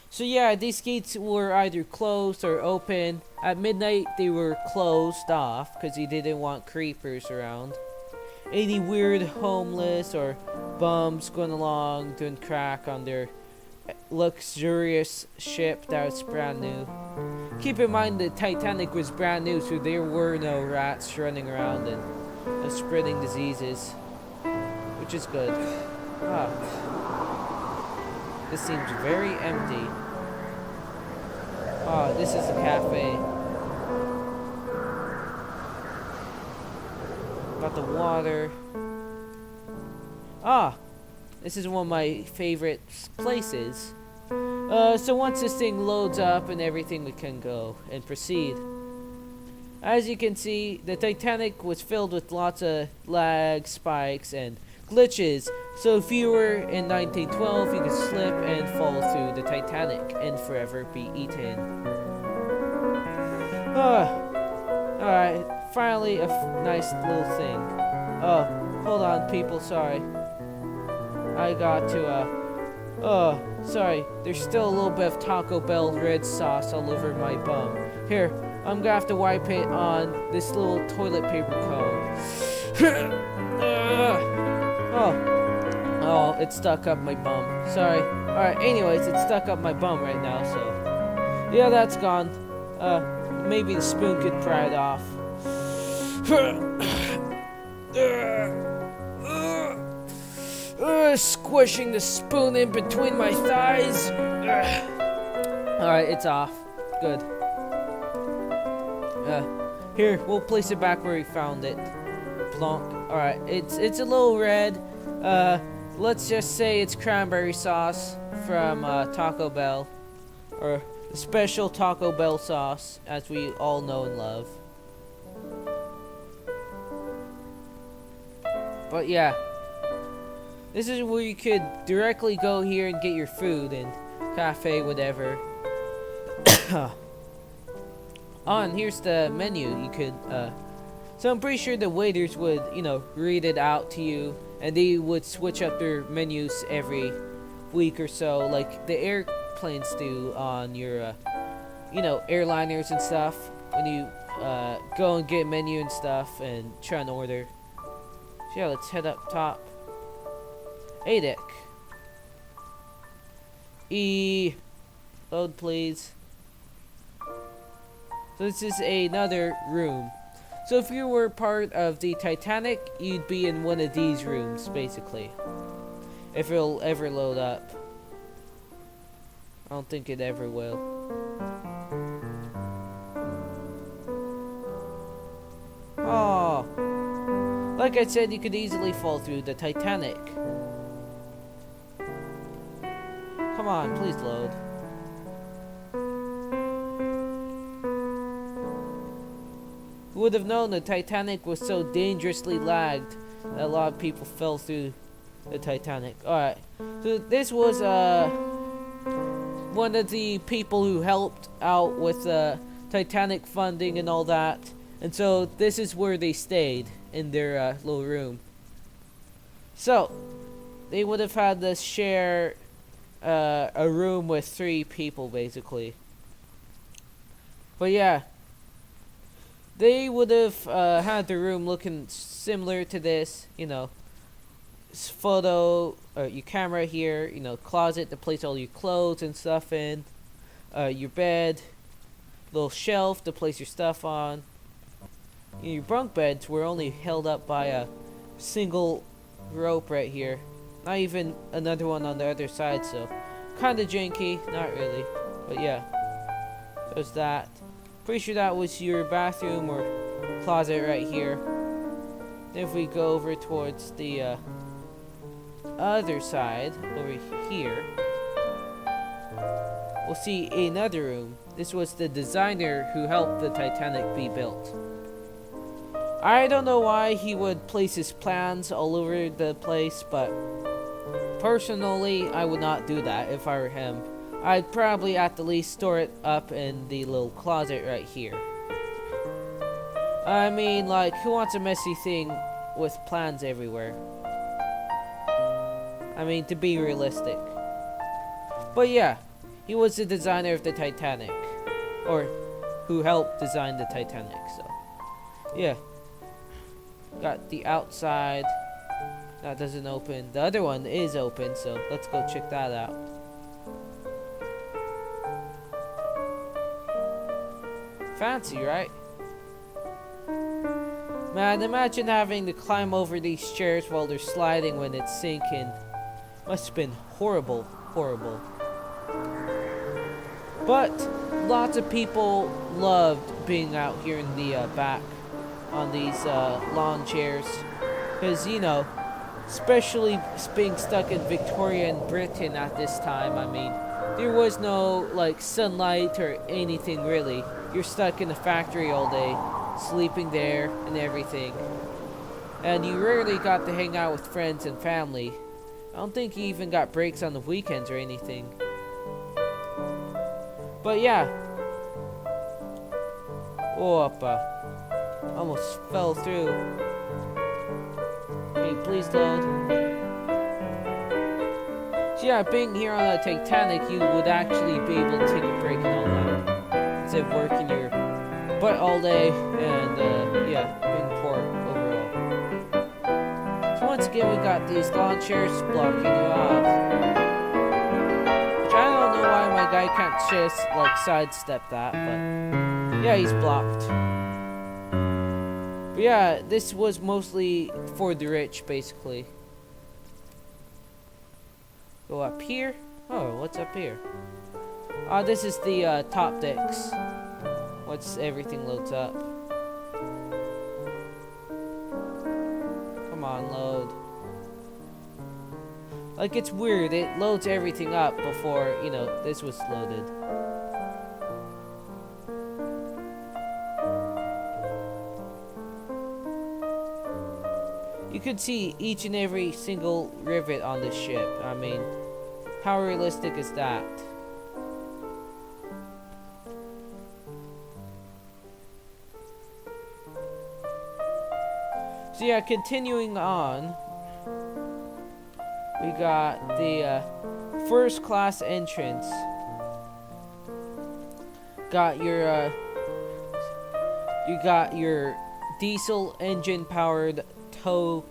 So yeah, these gates were either closed or open. At midnight, they were closed off because he didn't want creepers around. Any weird homeless or bums going along doing crack on their luxurious ship that was brand new. Keep in mind the Titanic was brand new, so there were no rats running around and spreading diseases, which is good. Ah, this seems very empty. Ah, this is a cafe. Got the water. Ah, this is one of my favorite places. So once this thing loads up and everything, we can go and proceed. As you can see, the Titanic was filled with lots of lag, spikes, and glitches. So if you were in 1912, you could slip and fall through the Titanic and forever be eaten. Alright, finally a nice little thing. Oh, hold on people, sorry. I got to, sorry, there's still a little bit of Taco Bell red sauce all over my bum. Here, I'm gonna have to wipe it on this little toilet paper cone. Oh, it's stuck up my bum. Sorry. Alright, anyways, it's stuck up my bum right now, so. Yeah, that's gone. Maybe the spoon could pry it off. Squishing the spoon in between my thighs. Alright, it's off. Good. Here, we'll place it back where we found it. Plonk. Alright, it's a little red. Let's just say it's cranberry sauce from Taco Bell. Or the special Taco Bell sauce, as we all know and love. But yeah. This is where you could directly go here and get your food and cafe, whatever. Oh, and here's the menu. You could, so I'm pretty sure the waiters would, read it out to you, and they would switch up their menus every week or so, like the airplanes do on your, airliners and stuff, when you, go and get a menu and stuff and try and order. So yeah, let's head up top. A deck. Load, please. So this is another room. So if you were part of the Titanic, you'd be in one of these rooms, basically. If it'll ever load up. I don't think it ever will. Oh. Like I said, you could easily fall through the Titanic. Come on, please load. Who would have known the Titanic was so dangerously lagged that a lot of people fell through the Titanic. Alright, so this was one of the people who helped out with Titanic funding and all that. And so this is where they stayed, in their little room. So, they would have had to share a room with 3 people, basically. But yeah. They would have had the room looking similar to this, photo or your camera here. You know, closet to place all your clothes and stuff in. Your bed, little shelf to place your stuff on. Your bunk beds were only held up by a single rope right here. Not even another one on the other side, so kind of janky. Not really, but yeah. There's that. Pretty sure that was your bathroom or closet right here. Then if we go over towards the other side, over here, we'll see another room. This was the designer who helped the Titanic be built. I don't know why he would place his plans all over the place, but personally, I would not do that if I were him. I'd probably at the least store it up in the little closet right here. I mean, like, who wants a messy thing with plans everywhere? I mean, to be realistic. But yeah, he was the designer of the Titanic. Or, who helped design the Titanic, so. Yeah. Got the outside. That doesn't open. The other one is open, so let's go check that out. Fancy, right? Man, imagine having to climb over these chairs while they're sliding when it's sinking. Must have been horrible, horrible. But lots of people loved being out here in the back on these lawn chairs. Because, you know, especially being stuck in Victorian Britain at this time, I mean, there was no, like, sunlight or anything really. You're stuck in the factory all day, sleeping there and everything. And you rarely got to hang out with friends and family. I don't think you even got breaks on the weekends or anything. But yeah. Oh, almost fell through. Hey, please load. So yeah, being here on the Titanic, you would actually be able to take a break and all that. Instead of working your butt all day and, yeah, being poor overall. So once again, we got these lawn chairs blocking you off. Which I don't know why my guy can't just, like, sidestep that, but yeah, he's blocked. But yeah, this was mostly for the rich, basically. Go up here. Oh, what's up here? This is the top decks. Once everything loads up. Come on, load. Like, it's weird. It loads everything up before, you know, this was loaded. You could see each and every single rivet on this ship. I mean, how realistic is that? So yeah, continuing on, we got the first class entrance. Got your you got your diesel engine powered tow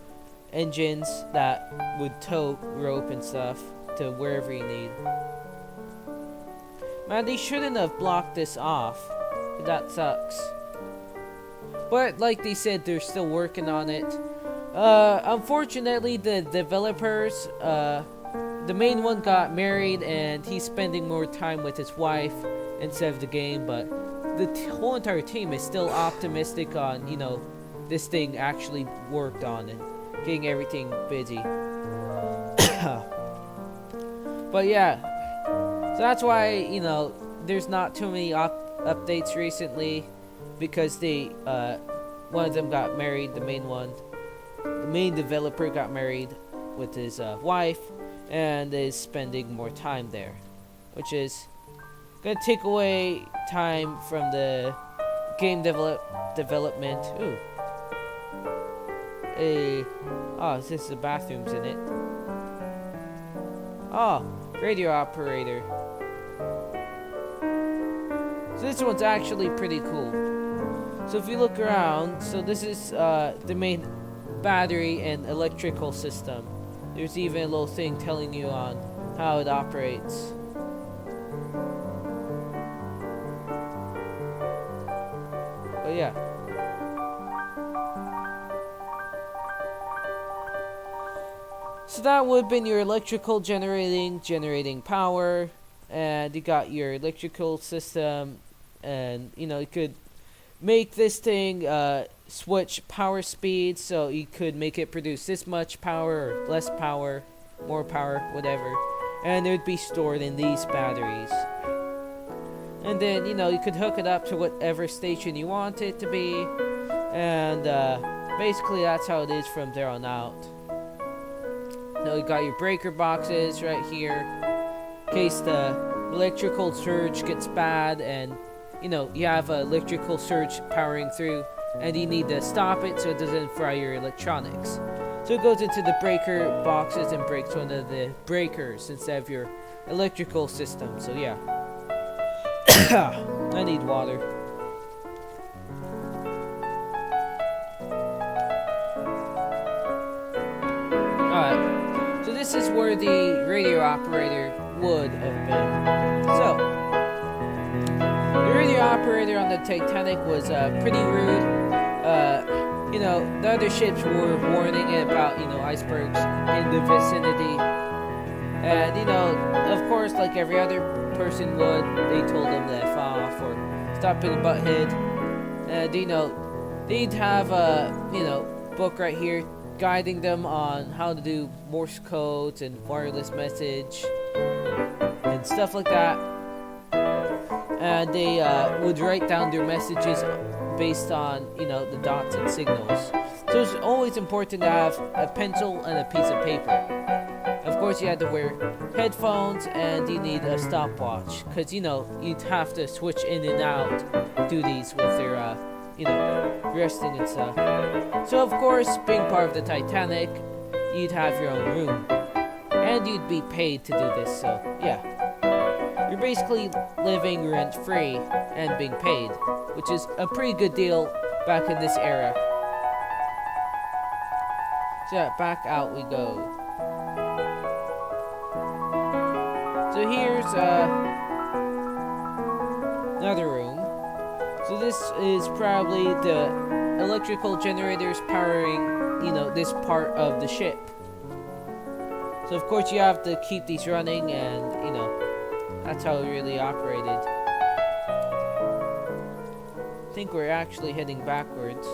engines that would tow rope and stuff to wherever you need. Man, they shouldn't have blocked this off. That sucks. But like they said, they're still working on it. Unfortunately, the developers, the main one got married and he's spending more time with his wife instead of the game, but the whole entire team is still optimistic on, you know, this thing actually worked on and getting everything busy. But yeah, so that's why, you know, there's not too many updates recently, because they, one of them got married, the main developer got married with his wife, and is spending more time there, which is gonna take away time from the game development. Ooh. Oh, this is the bathrooms in it. Oh, radio operator. So this one's actually pretty cool. So if you look around, so this is the main battery and electrical system. There's even a little thing telling you on how it operates. But yeah. So that would have been your electrical generating power, and you got your electrical system, and you know you could make this thing switch power speed, so you could make it produce this much power or less power, more power, whatever, and it would be stored in these batteries. And then, you know, you could hook it up to whatever station you want it to be, and basically that's how it is from there on out. Now you got your breaker boxes right here, in case the electrical surge gets bad and, you know, you have an electrical surge powering through and you need to stop it so it doesn't fry your electronics. So it goes into the breaker boxes and breaks one of the breakers instead of your electrical system. So yeah. I need water. Alright. So this is where the radio operator would have been. So the radio operator on the Titanic was pretty rude. You know, the other ships were warning it about, you know, icebergs in the vicinity. And, you know, of course, like every other person would, they told them to F off or stop being a butthead. And, you know, they'd have a, you know, book right here guiding them on how to do Morse codes and wireless message and stuff like that. And they would write down their messages based on, you know, the dots and signals. So it's always important to have a pencil and a piece of paper. Of course, you had to wear headphones and you need a stopwatch, because, you know, you'd have to switch in and out duties with their, you know, resting and stuff. So, of course, being part of the Titanic, you'd have your own room. And you'd be paid to do this, so, yeah. You're basically living rent-free and being paid, which is a pretty good deal back in this era. So, yeah, back out we go. So here's another room. So this is probably the electrical generators powering, you know, this part of the ship. So of course you have to keep these running, and, you know, that's how it really operated. I think we're actually heading backwards.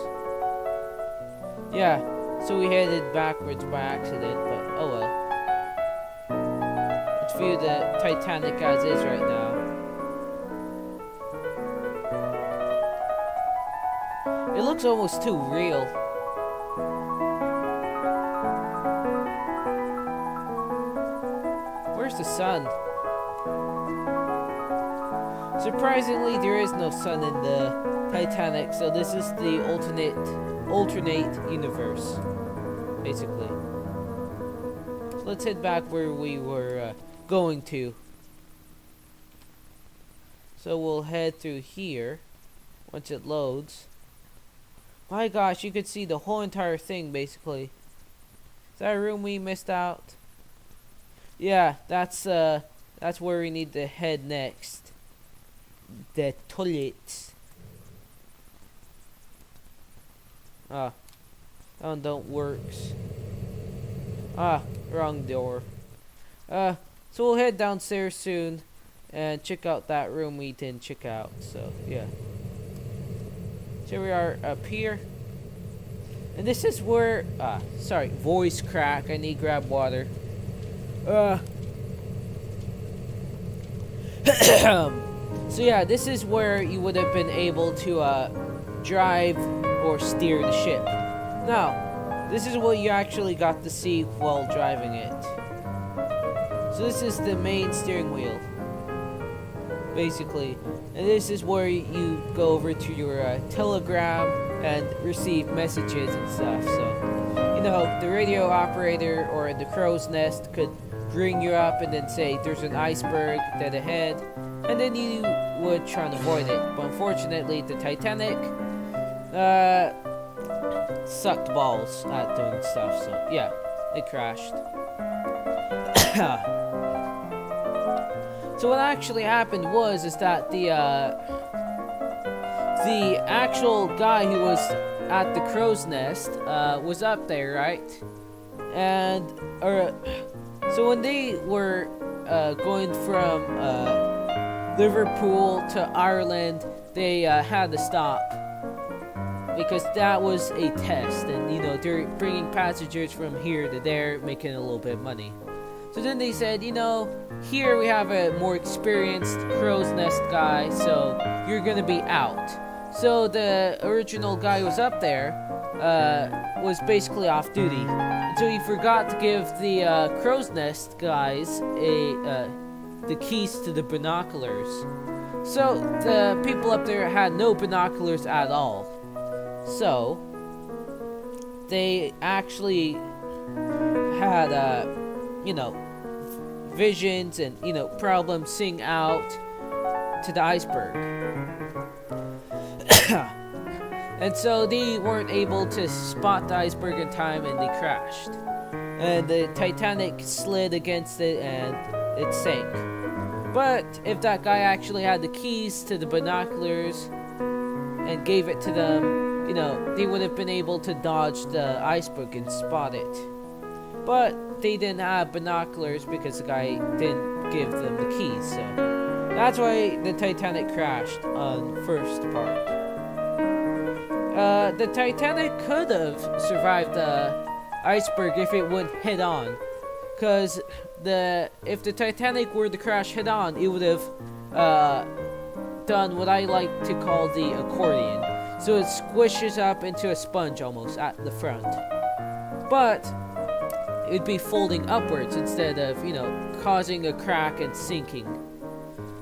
Yeah, so we headed backwards by accident, but oh well. Let's view the Titanic as is right now. It looks almost too real. Where's the sun? Surprisingly, there is no sun in the Titanic, so this is the alternate universe, basically. So let's head back where we were going to. So we'll head through here once it loads. My gosh, you could see the whole entire thing, basically. Is that a room we missed out? Yeah, that's where we need to head next. The toilets. Ah, that one don't works. Ah, wrong door. So we'll head downstairs soon and check out that room we didn't check out. So yeah. So we are up here. And this is where sorry, voice crack. I need to grab water. So yeah, this is where you would have been able to drive or steer the ship. Now, this is what you actually got to see while driving it. So this is the main steering wheel, basically. And this is where you go over to your telegram and receive messages and stuff. So, you know, the radio operator or the crow's nest could ring you up and then say there's an iceberg dead ahead, and then you would try and avoid it. But unfortunately, the Titanic sucked balls at doing stuff. So yeah, It crashed. So what actually happened is that the actual guy who was at the crow's nest was up there, right? And so when they were going from Liverpool to Ireland, they had to stop because that was a test, and they're bringing passengers from here to there, making a little bit of money. So then they said, here we have a more experienced crow's nest guy, so you're gonna be out. So the original guy who was up there was basically off duty. So he forgot to give the crow's nest guys the keys to the binoculars. So the people up there had no binoculars at all. So they actually had visions and problems seeing out to the iceberg. And so they weren't able to spot the iceberg in time, and they crashed. And the Titanic slid against it and it sank. But if that guy actually had the keys to the binoculars and gave it to them, they would have been able to dodge the iceberg and spot it. But they didn't have binoculars because the guy didn't give them the keys, so that's why the Titanic crashed on the first part. The Titanic could have survived the iceberg if it went head on, because if the Titanic were to crash head on, it would have done what I like to call the accordion. So it squishes up into a sponge almost at the front, but it'd be folding upwards instead of causing a crack and sinking.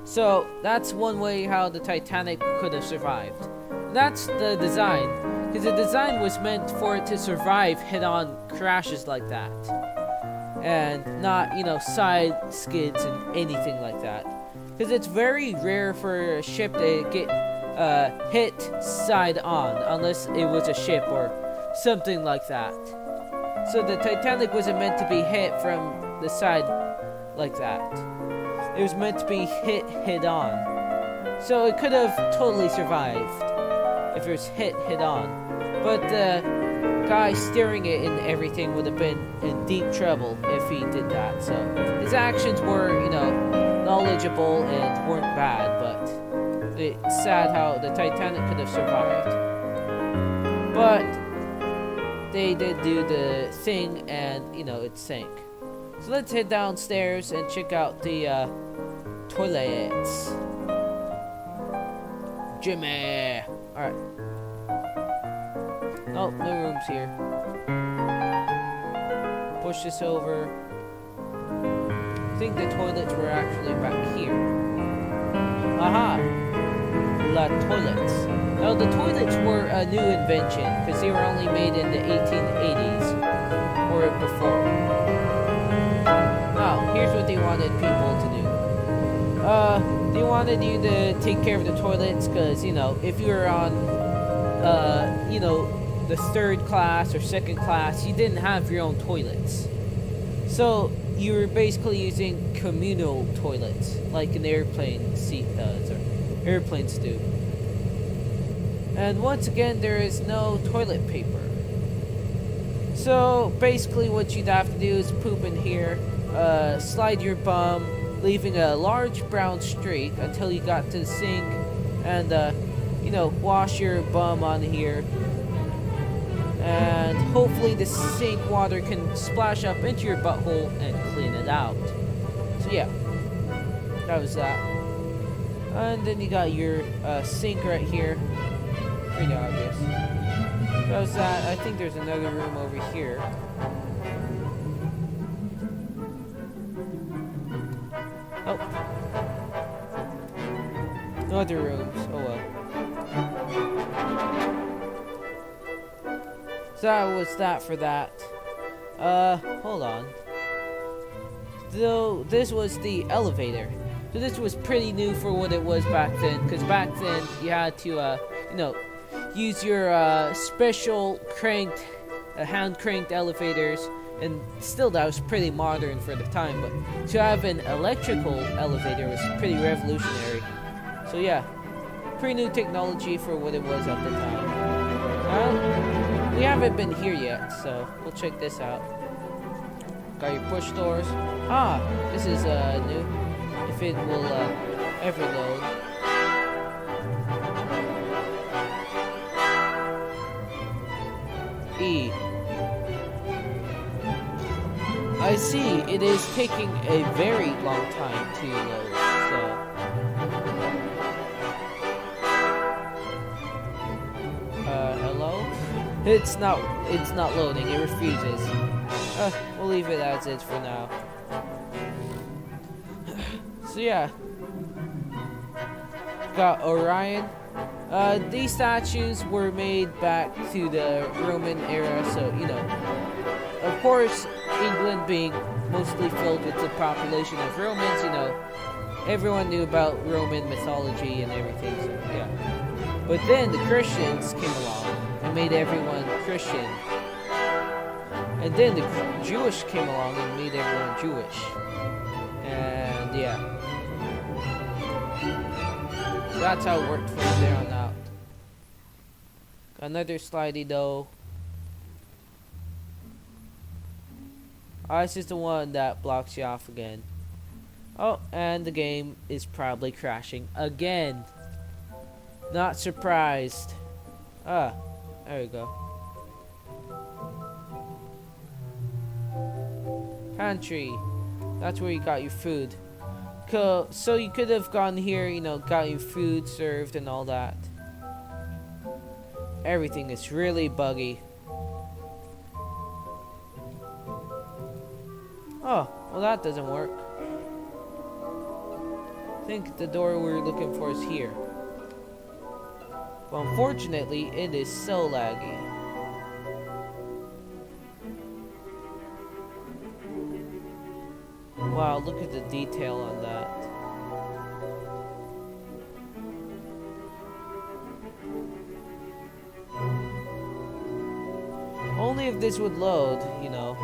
So that's one way how the Titanic could have survived. That's the design, because the design was meant for it to survive head-on crashes like that, and not side skids and anything like that, because it's very rare for a ship to get hit side on unless it was a ship or something like that. So the Titanic wasn't meant to be hit from the side like that. It was meant to be hit head on. So it could have totally survived if it was hit head on. But the guy steering it and everything would have been in deep trouble if he did that. So his actions were, knowledgeable and weren't bad, but it's sad how the Titanic could have survived. But they did do the thing, and it sank. So let's head downstairs and check out the toilets. Jimmy! Alright. Oh, no rooms here. Push this over. I think the toilets were actually back here. Aha! La toilets. Now, the toilets were a new invention because they were only made in the 1880s or before. Now, here's what they wanted people to do. They wanted you to take care of the toilets because, if you were on, the third class or second class, you didn't have your own toilets. So, you were basically using communal toilets, like an airplane seat does, or airplanes do. And once again, there is no toilet paper. So basically what you'd have to do is poop in here, slide your bum, leaving a large brown streak until you got to the sink, and wash your bum on here. And hopefully the sink water can splash up into your butthole and clean it out. So yeah, that was that. And then you got your sink right here. Pretty obvious. That was that. I think there's another room over here. Oh. No other rooms. Oh well. So that was that for that. Hold on. So this was the elevator. So this was pretty new for what it was back then, because back then you had to, use your special hand cranked elevators And still, that was pretty modern for the time, but to have an electrical elevator was pretty revolutionary. So yeah, pretty new technology for what it was at the time. We haven't been here yet, so we'll check this out. Got your push doors. Ah, this is new. If it will ever load. E. I see, it is taking a very long time to load, so... hello? It's not loading, it refuses. We'll leave it as is for now. So yeah. Got Orion. These statues were made back to the Roman era, so, you know. Of course, England being mostly filled with the population of Romans, you know, everyone knew about Roman mythology and everything, so yeah. But then the Christians came along and made everyone Christian. And then the Jewish came along and made everyone Jewish. And yeah. So that's how it worked from there on out. Got another slidey though. Oh, this is the one that blocks you off again. Oh, and the game is probably crashing again. Not surprised. Ah, there we go. Pantry. That's where you got your food. So you could have gone here, you know, got your food served and all that. Everything is really buggy. Oh, well that doesn't work. I think the door we're looking for is here. But unfortunately, it is so laggy. Wow, look at the detail on that. Only if this would load, you know.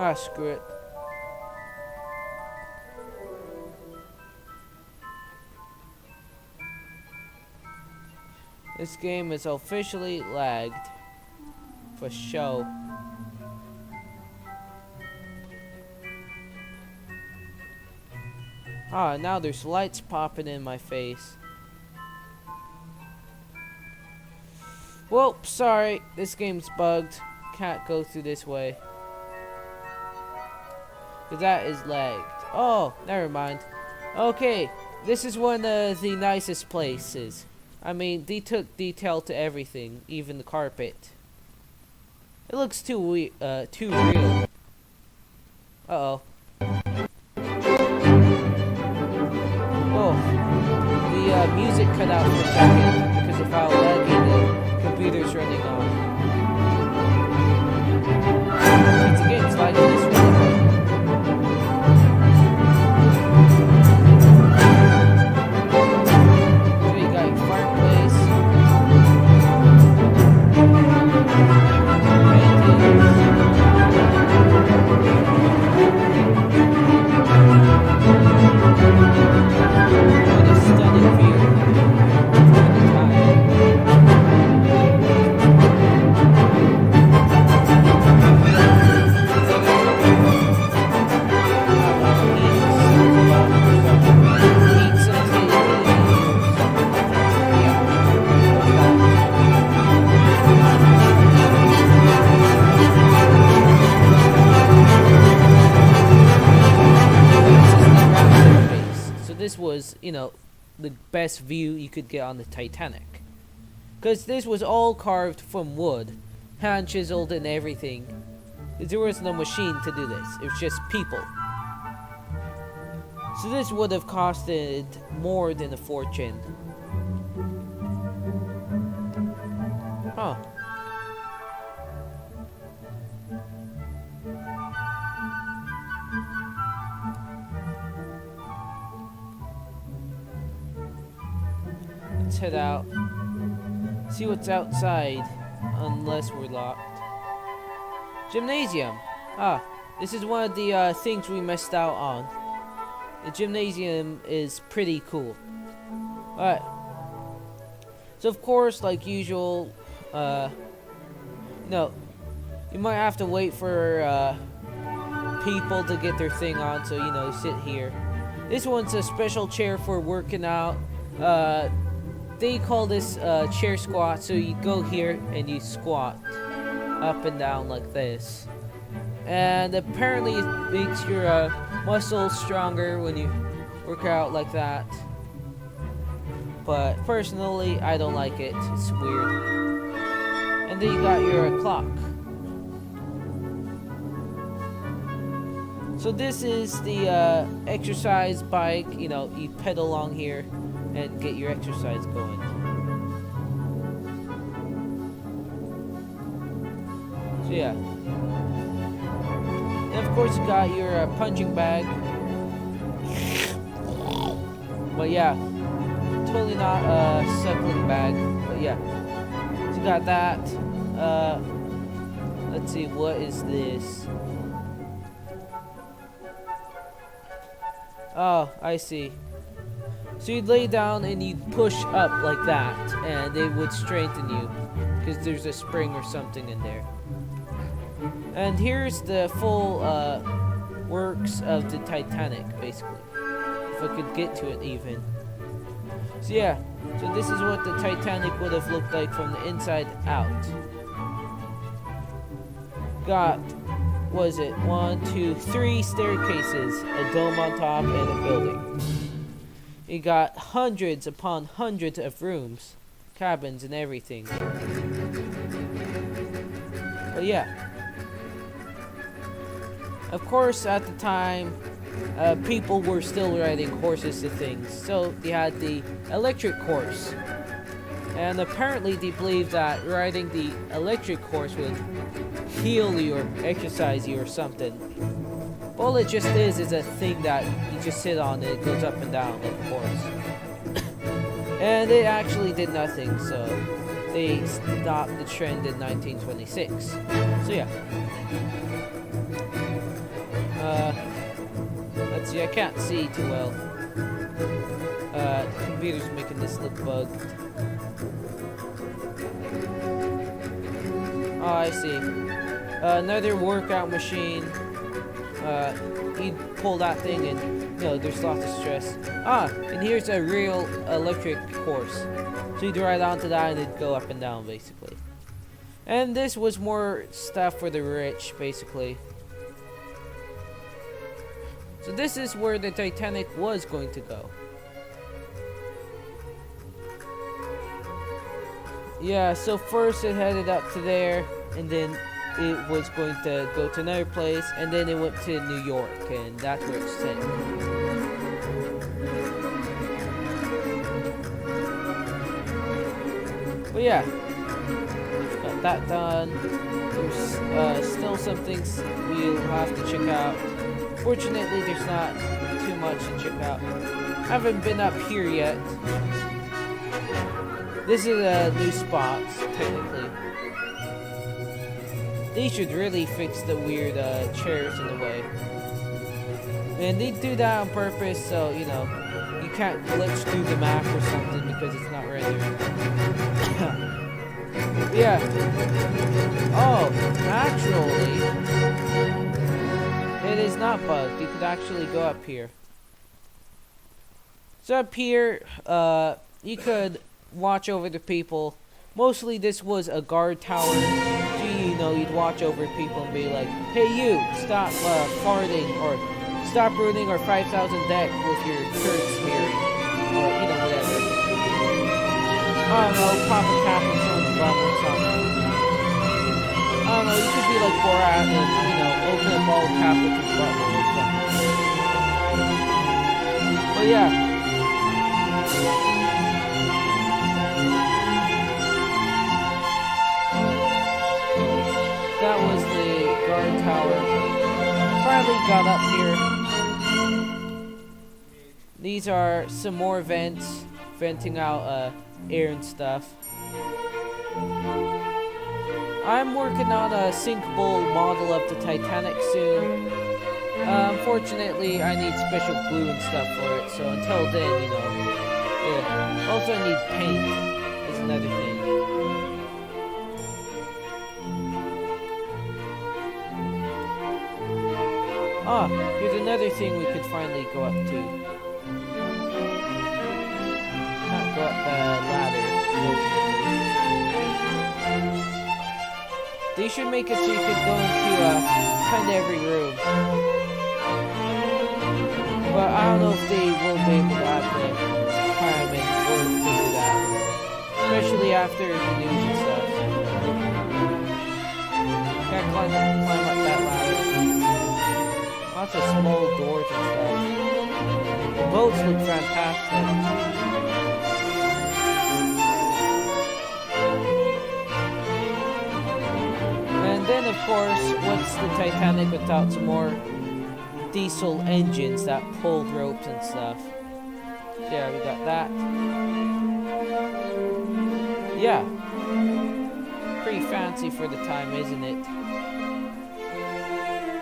Ah, screw it. This game is officially lagged. For show. Ah, now there's lights popping in my face. Well, sorry. This game's bugged. Can't go through this way. Because that is lagged. Oh, never mind. Okay, this is one of the nicest places. I mean, they took detail to everything, even the carpet. It looks too real. Uh-oh. Oh, the music cut out for a second because of how laggy the computer's running on. It's again sliding this way. This was, you know, the best view you could get on the Titanic. Because this was all carved from wood, hand chiseled and everything. There was no machine to do this, it was just people. So this would have costed more than a fortune. Huh. let's head out. See what's outside, unless we're locked. Gymnasium. Ah, this is one of the things we missed out on. The gymnasium is pretty cool. Alright. So of course, like usual, no, you might have to wait for people to get their thing on, so you know, sit here. This one's a special chair for working out. They call this chair squat, so you go here and you squat up and down like this. And apparently it makes your muscles stronger when you work out like that. But personally, I don't like it. It's weird. And then you got your clock. So this is the exercise bike. You know, you pedal along here and get your exercise going. So yeah. And of course you got your punching bag. But yeah, totally not a suckling bag. But yeah. So you got that. Let's see, what is this? Oh, I see. So you'd lay down and you'd push up like that, and it would strengthen you, because there's a spring or something in there. And here's the full works of the Titanic, basically. If I could get to it even. So yeah, so this is what the Titanic would have looked like from the inside out. Got, was it 1, 2, 3 staircases, a dome on top, and a building. You got hundreds upon hundreds of rooms, cabins, and everything. But yeah. Of course, at the time, people were still riding horses to things, so they had the electric horse. And apparently they believed that riding the electric horse would heal you or exercise you or something. All it just is a thing that you just sit on and it goes up and down like a horse. And it actually did nothing, so they stopped the trend in 1926. So yeah. Let's see, I can't see too well. The computer's making this look bugged. Oh, I see. Another workout machine. You pull that thing and, you know, there's lots of stress. Ah, and here's a real electric horse. So you'd ride onto that and it'd go up and down, basically. And this was more stuff for the rich, basically. So this is where the Titanic was going to go. Yeah, so first it headed up to there, and then it was going to go to another place, and then it went to New York, and that's where it's set. But yeah, got that done. There's still some things we'll have to check out. Fortunately, there's not too much to check out. I haven't been up here yet. This is a new spot, technically. They should really fix the weird chairs in the way. And they do that on purpose, so, you know, you can't glitch through the map or something because it's not rendered. Yeah. Oh, actually, it is not bugged. You could actually go up here. So up here, you could watch over the people. Mostly this was a guard tower. So, you know, you'd watch over people and be like, hey you, stop farting, or stop ruining our 5,000 deck with your turd smearing. Or, you know, whatever. I don't know, pop a cap in someone's bum or something. I don't know, you could be like Borat and, you know, open a ball cap with his butt or something. But yeah. That was the guard tower. Finally got up here. These are some more vents venting out air and stuff. I'm working on a sinkable model of the Titanic soon. Unfortunately, I need special glue and stuff for it, so until then, you know. Yeah. Also, I need paint, is another thing. Ah, here's another thing we could finally go up to. Not go up the ladder, unfortunately. They should make it so you could go into kind of every room. But I don't know if they will be able to have the time and work to do that. Especially after the news and stuff. Gotta climb up that ladder. Lots of small doors and stuff. The boats look fantastic. And then, of course, what's the Titanic without some more diesel engines that pulled ropes and stuff? Yeah, we got that. Yeah. Pretty fancy for the time, isn't it?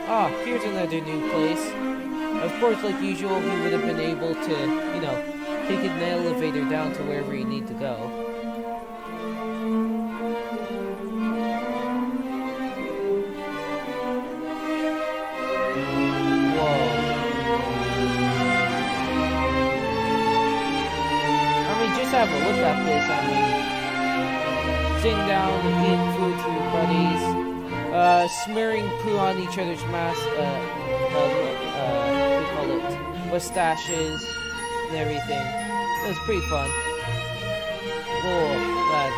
Ah, here's another new place. Of course, like usual, we would have been able to, you know, take an elevator down to wherever you need to go. Whoa. I mean, just have a look at this. I mean, sitting down and eating food to your buddies. Smearing poo on each other's masks, what do you call it, mustaches, and everything. It was pretty fun. Oh, lad.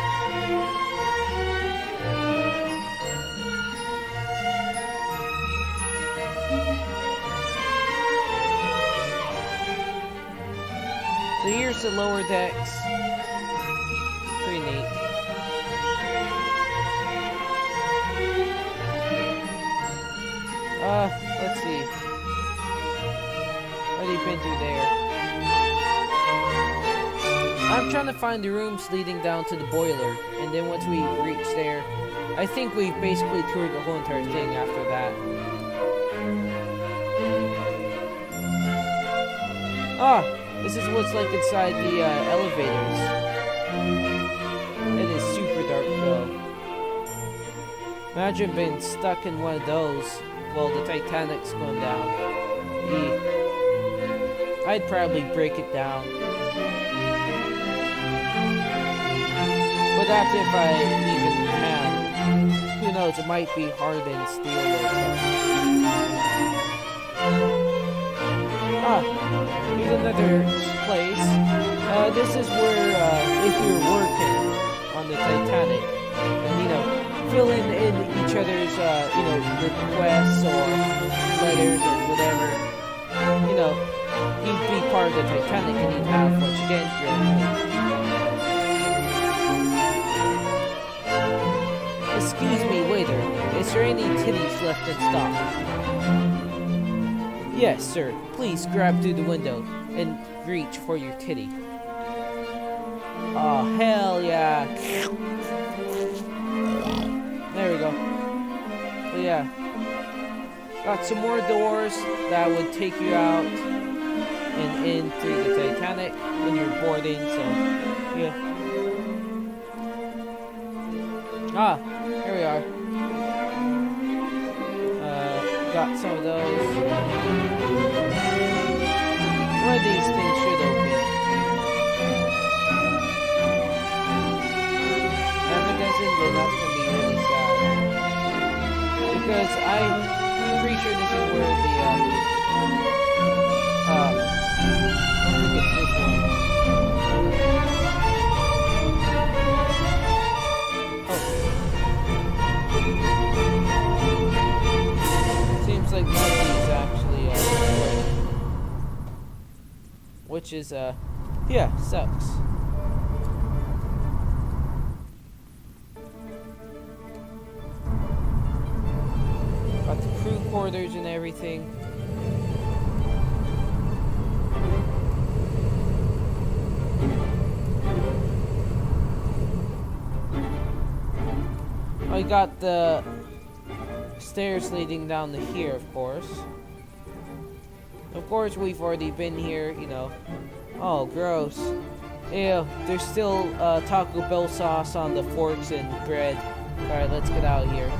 So here's the lower decks. Pretty neat. Let's see. Already been through there. I'm trying to find the rooms leading down to the boiler, and then once we reach there, I think we've basically toured the whole entire thing after that. Ah, this is what's like inside the elevators. It is super dark though. Imagine being stuck in one of those while the Titanic's going down. I'd probably break it down. But that's if I even can. Who knows, it might be hardened steel or something. Ah, here's another place. This is where, if you're working on the Titanic, and you know, filling in each other's, you know, requests or letters or whatever. You know, you'd be part of the Titanic and you'd have, once again, your own. Excuse me, waiter. Is there any titties left in stock? Yes, sir. Please grab through the window and reach for your titty. Oh, hell yeah. There we go. But yeah. Got some more doors that would take you out and in through the Titanic when you're boarding, so yeah. Ah, here we are. Got some of those. One of these things should open. If it doesn't, then that's gonna be really sad. Because I'm pretty sure this is where the look at this one. Oh. Seems like one of these actually which is yeah, sucks. Got the crew quarters and everything. got the stairs leading down to here, of course. Of course, we've already been here, you know. Oh, gross. Ew, there's still Taco Bell sauce on the forks and bread. Alright, let's get out of here.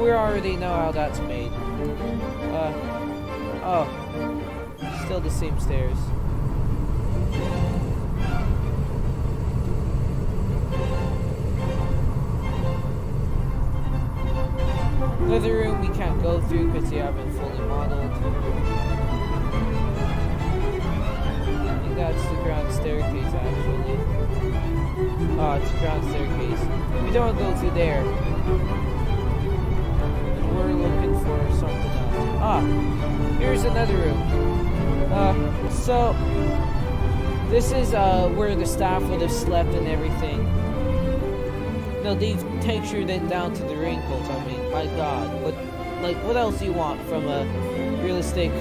We already know how that's made. Oh. Still the same stairs. Another room we can't go through because they haven't fully modeled. I think that's the ground staircase, actually. Oh, it's the ground staircase. We don't go through there. And we're looking for something else. Ah, here's another room. So this is where the staff would have slept and everything. No, they've textured it down to the wrinkles. I mean, my God, what else do you want from a realistic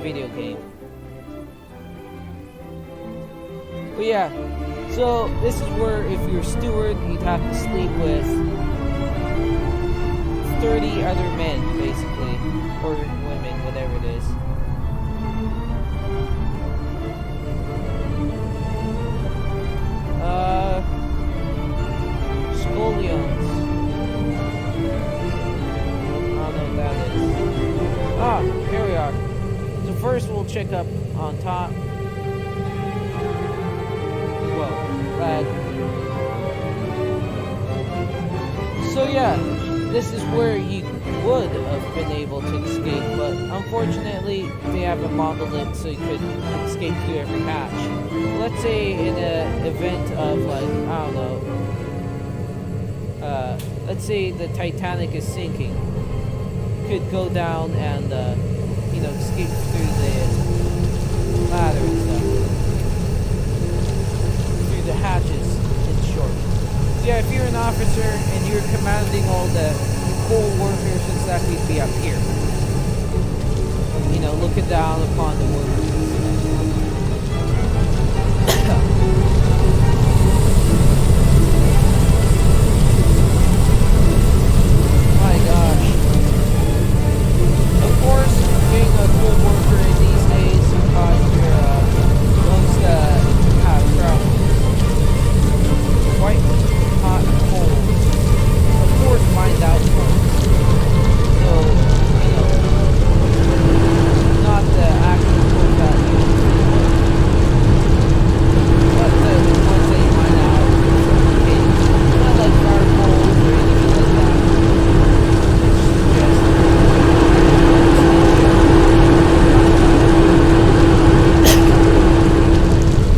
video game? But yeah, so this is where if you're a steward, you'd have to sleep with 30 other men, basically, or women, whatever it is. Scullions. I don't know what that is. Ah, here we are. So first we'll check up on top. Whoa, lag. So yeah, this is where you would have been able to escape, but unfortunately they haven't modeled it so you could escape through every hatch. Let's say in an event of like, I don't know, let's say the Titanic is sinking, you could go down and you know, escape through the ladder and stuff, through the hatches in short. So yeah, if you're an officer and you're commanding all the coal workers and stuff, you'd be up here, you know, looking down upon the workers. My gosh. Of course, being a coal worker in these days will cause your lungs to have trouble. Quite hot and cold. Of course, mined out lungs. So, you know, not the actual coal that you but the ones that you mine out from the caves. Not like fire coals or anything like that. It's just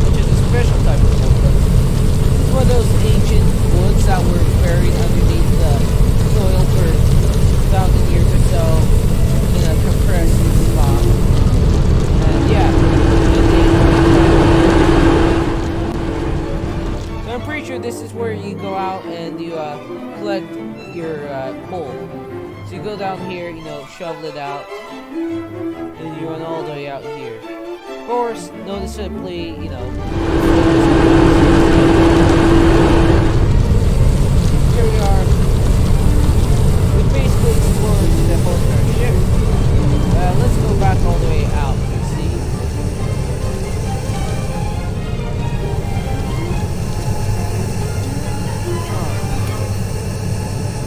which is a special type of coal. It's one of those ancient woods that were buried underneath the soil for 1,000 years or so in a compressed spot. And yeah, so I'm pretty sure this is where you go out and you collect your coal. So you go down here, you know, shovel it out, and you run all the way out here. Of course, noticeably, you know, here we are. We basically explored the whole entire ship. Let's go back all the way out, you see.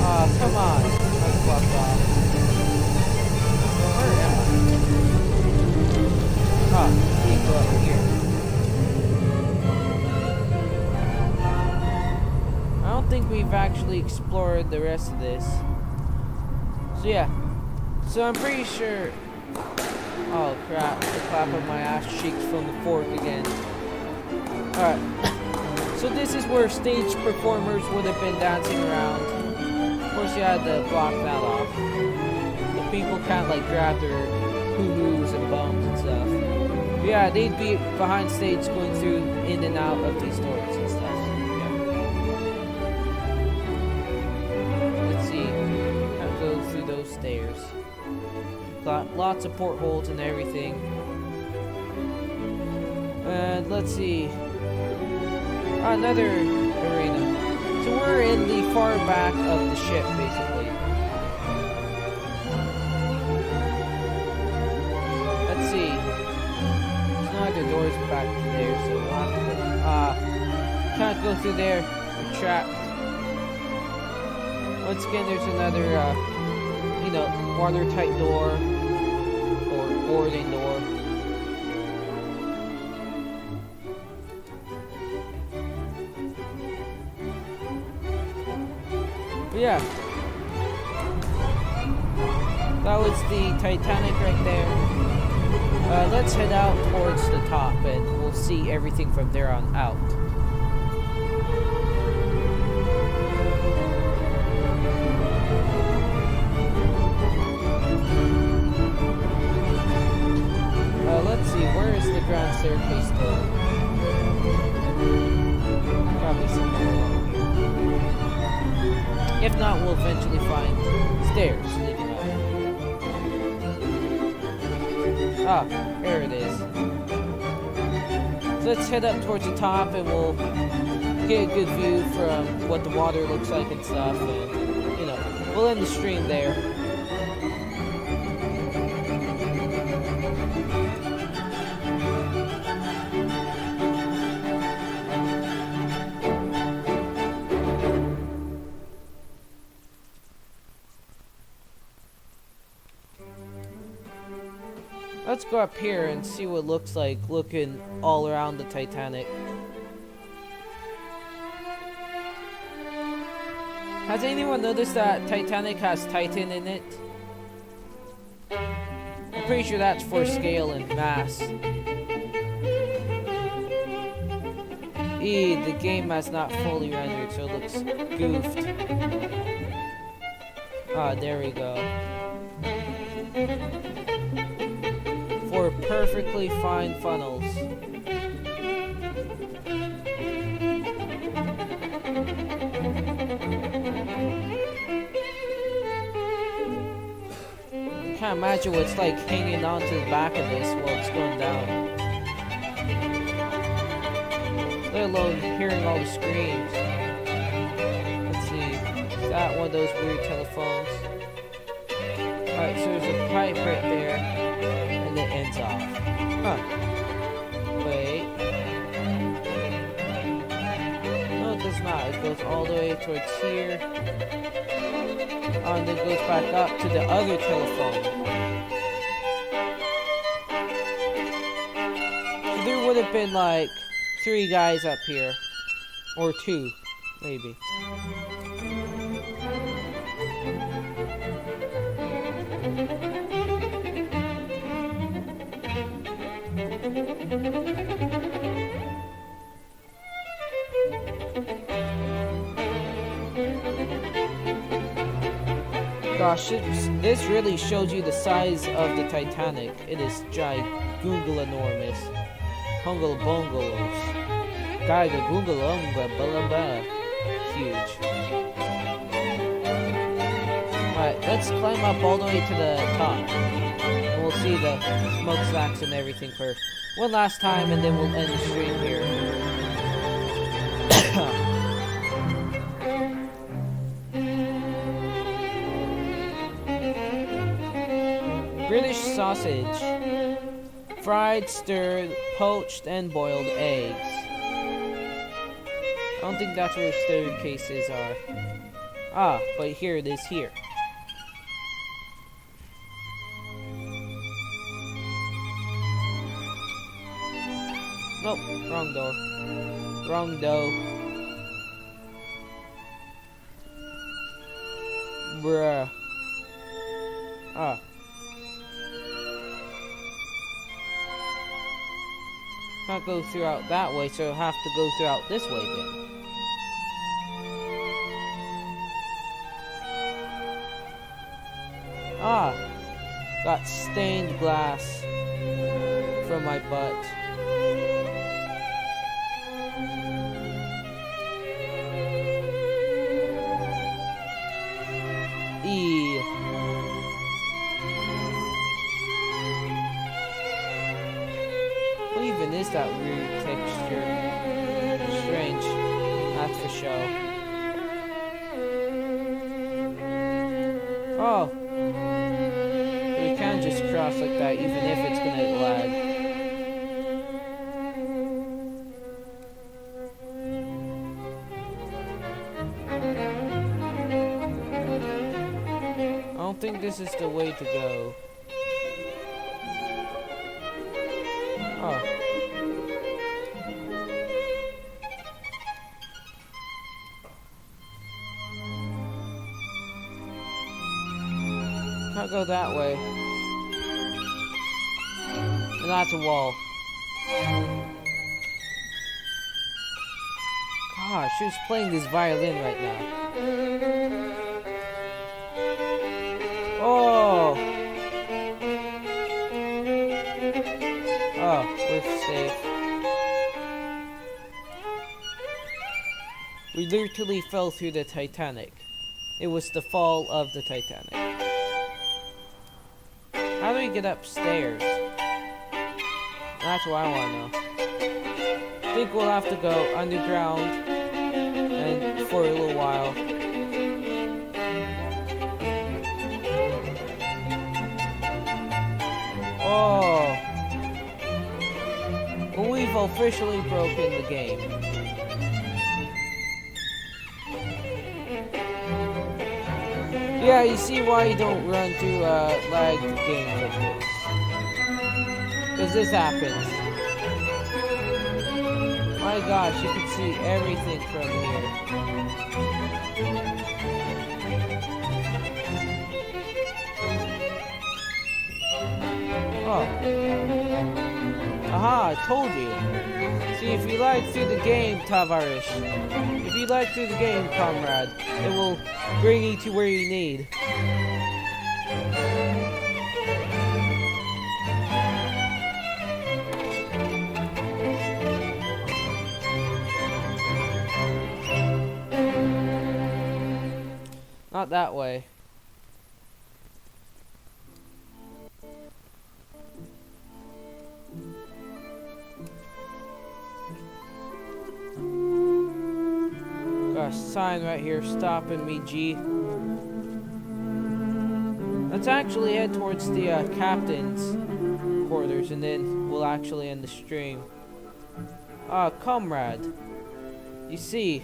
Oh, come on. Let's walk off. Where am I? Oh, you go up here. I don't think we've actually explored the rest of this. So yeah. So I'm pretty sure... Oh crap, the clap of my ass cheeks from the fork again. Alright. So this is where stage performers would have been dancing around. Of course you had to block that off. The people can't like grab their hoo-hoos and bums and stuff. But yeah, they'd be behind stage going through in and out of these doors and stuff. Yeah. Let's see. I'll go through those stairs. Got lots of portholes and everything. And let's see. Another arena. So we're in the far back of the ship, basically. Let's see. There's no other doors back there, so we'll have to go. Can't go through there. We're trapped. Once again, there's another, watertight door or boarding door. But yeah, that was the Titanic right there. Let's head out towards the top, and we'll see everything from there on out. Let's see, where is the grand staircase though? Probably somewhere along here. If not, we'll eventually find stairs leading up. Ah, there it is. So let's head up towards the top and we'll get a good view from what the water looks like and stuff. And, we'll end the stream there. Let's go up here and see what it looks like looking all around the Titanic. Has anyone noticed that Titanic has Titan in it? I'm pretty sure that's for scale and mass. The game has not fully rendered, so it looks goofed. Ah, there we go. For perfectly fine funnels. I can't imagine what it's like hanging on to the back of this while it's going down. Let alone hearing all the screams. Let's see. Is that one of those weird telephones? Alright, so there's a pipe right there. And it ends off. Huh. Wait. No, it does not. It goes all the way towards here. And then goes back up to the other telephone. So there would have been like 3 guys up here. Or 2, maybe. Gosh, this really shows you the size of the Titanic. It is gigantic enormous. Hungle bongolos. Gaiga gungalunga balamba. Huge. Alright, let's climb up all the way to the top. And we'll see the smokestacks and everything for one last time, and then we'll end the stream here. British sausage. Fried, stirred, poached, and boiled eggs. I don't think that's where staircases are. Ah, but here it is here. Nope, wrong door. Wrong door. Bruh. Ah. Can't go throughout that way, so I'll have to go throughout this way then. Ah, got stained glass from my butt. What even is that weird texture? Strange. That's for show. Oh. We can't just cross like that, even if it's gonna lag. I don't think this is the way to go. Oh. Can't go that way. And that's a wall. Gosh, who's playing this violin right now? Oh! Oh, we're safe. We literally fell through the Titanic. It was the fall of the Titanic. How do we get upstairs? That's what I want to know. I think we'll have to go underground and for a little while. Oh. Well, we've officially broken the game. Yeah, you see why you don't run through lagged games like this. Because this happens. My gosh, you can see everything from here. Oh. Aha, I told you. See, if you lag through the game, Tavarish. If you lag through the game, comrade, it will bring you to where you need. Not that way. Got a sign right here stopping me, G. Let's actually head towards the captain's quarters and then we'll actually end the stream. Comrade. You see,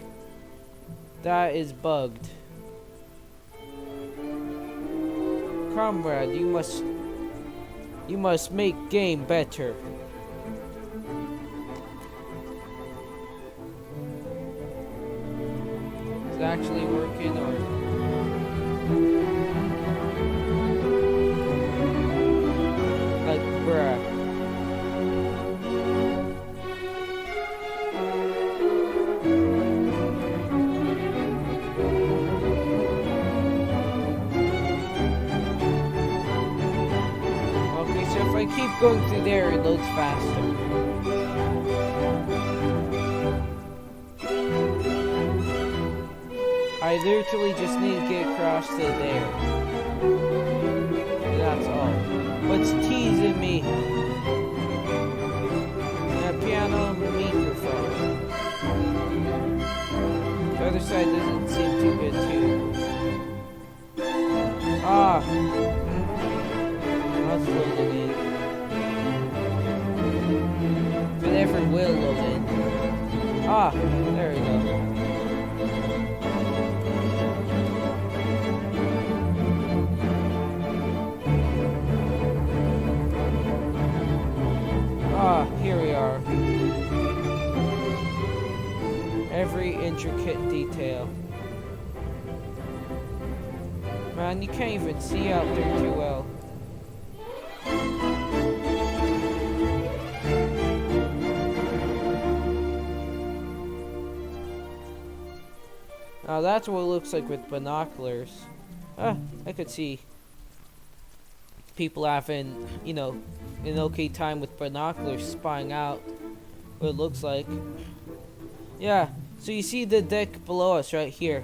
that is bugged. Comrade, you must make game better. Is it actually working or? Like, bruh. If I keep going through there, it loads faster. I literally just need to get across to there. And that's all. What's teasing me? That piano and the microphone. The other side doesn't seem too good too. That's loading in. If it ever will load in. There we go. Here we are. Every intricate detail. Man, you can't even see out there too well. Now that's what it looks like with binoculars. I could see people having, you know, an okay time with binoculars spying out what it looks like. Yeah, so you see the deck below us right here.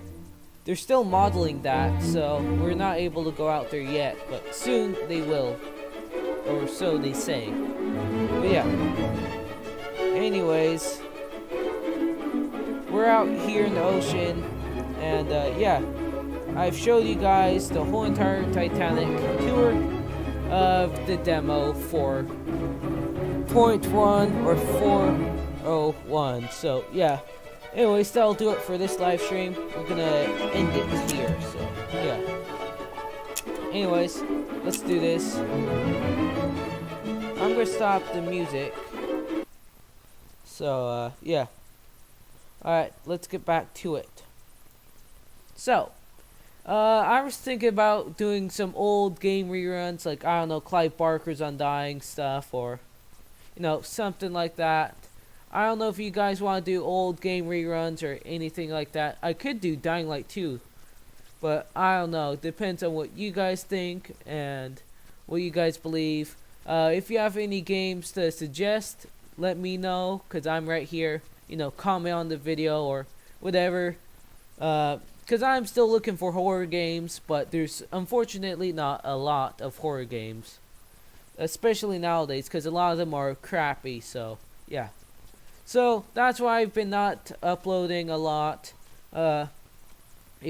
They're still modeling that, so we're not able to go out there yet, but soon they will. Or so they say. But yeah. Anyways, we're out here in the ocean, and yeah, I've showed you guys the whole entire Titanic tour of the demo for point 1 or 401. So yeah. Anyways, that'll do it for this live stream. We're gonna end it here. So yeah. Anyways, let's do this. I'm gonna stop the music. So yeah. Alright, let's get back to it. So, I was thinking about doing some old game reruns, like, I don't know, Clive Barker's Undying stuff, or, you know, something like that. I don't know if you guys want to do old game reruns or anything like that. I could do Dying Light 2, but I don't know. Depends on what you guys think and what you guys believe. If you have any games to suggest, let me know, because I'm right here. You know, comment on the video or whatever. Because I'm still looking for horror games, but there's unfortunately not a lot of horror games. Especially nowadays, because a lot of them are crappy, so yeah. So, that's why I've been not uploading a lot. If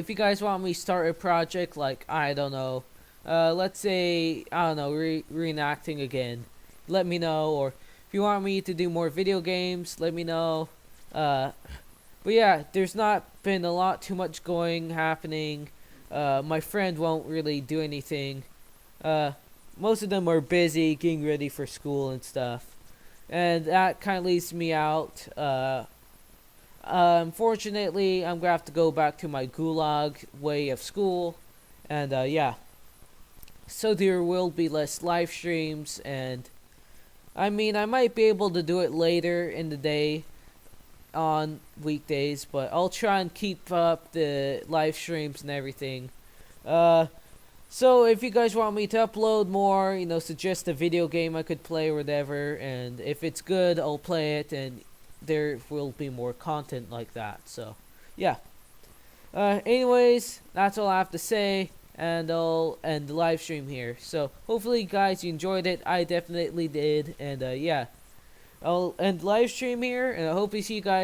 you guys want me to start a project, like, I don't know, let's say, I don't know, reenacting again, let me know. Or if you want me to do more video games, let me know. But yeah, there's not been too much happening. My friend won't really do anything. Most of them are busy getting ready for school and stuff. And that kind of leaves me out. Unfortunately, I'm going to have to go back to my gulag way of school. And yeah. So there will be less live streams. And I mean, I might be able to do it later in the day on weekdays, but I'll try and keep up the live streams and everything. So if you guys want me to upload more, you know, suggest a video game I could play or whatever, and if it's good, I'll play it, and there will be more content like that. So yeah. Anyways, that's all I have to say, and I'll end the live stream here. So hopefully guys you enjoyed it. I definitely did. And yeah, I'll end live stream here, and I hope to see you guys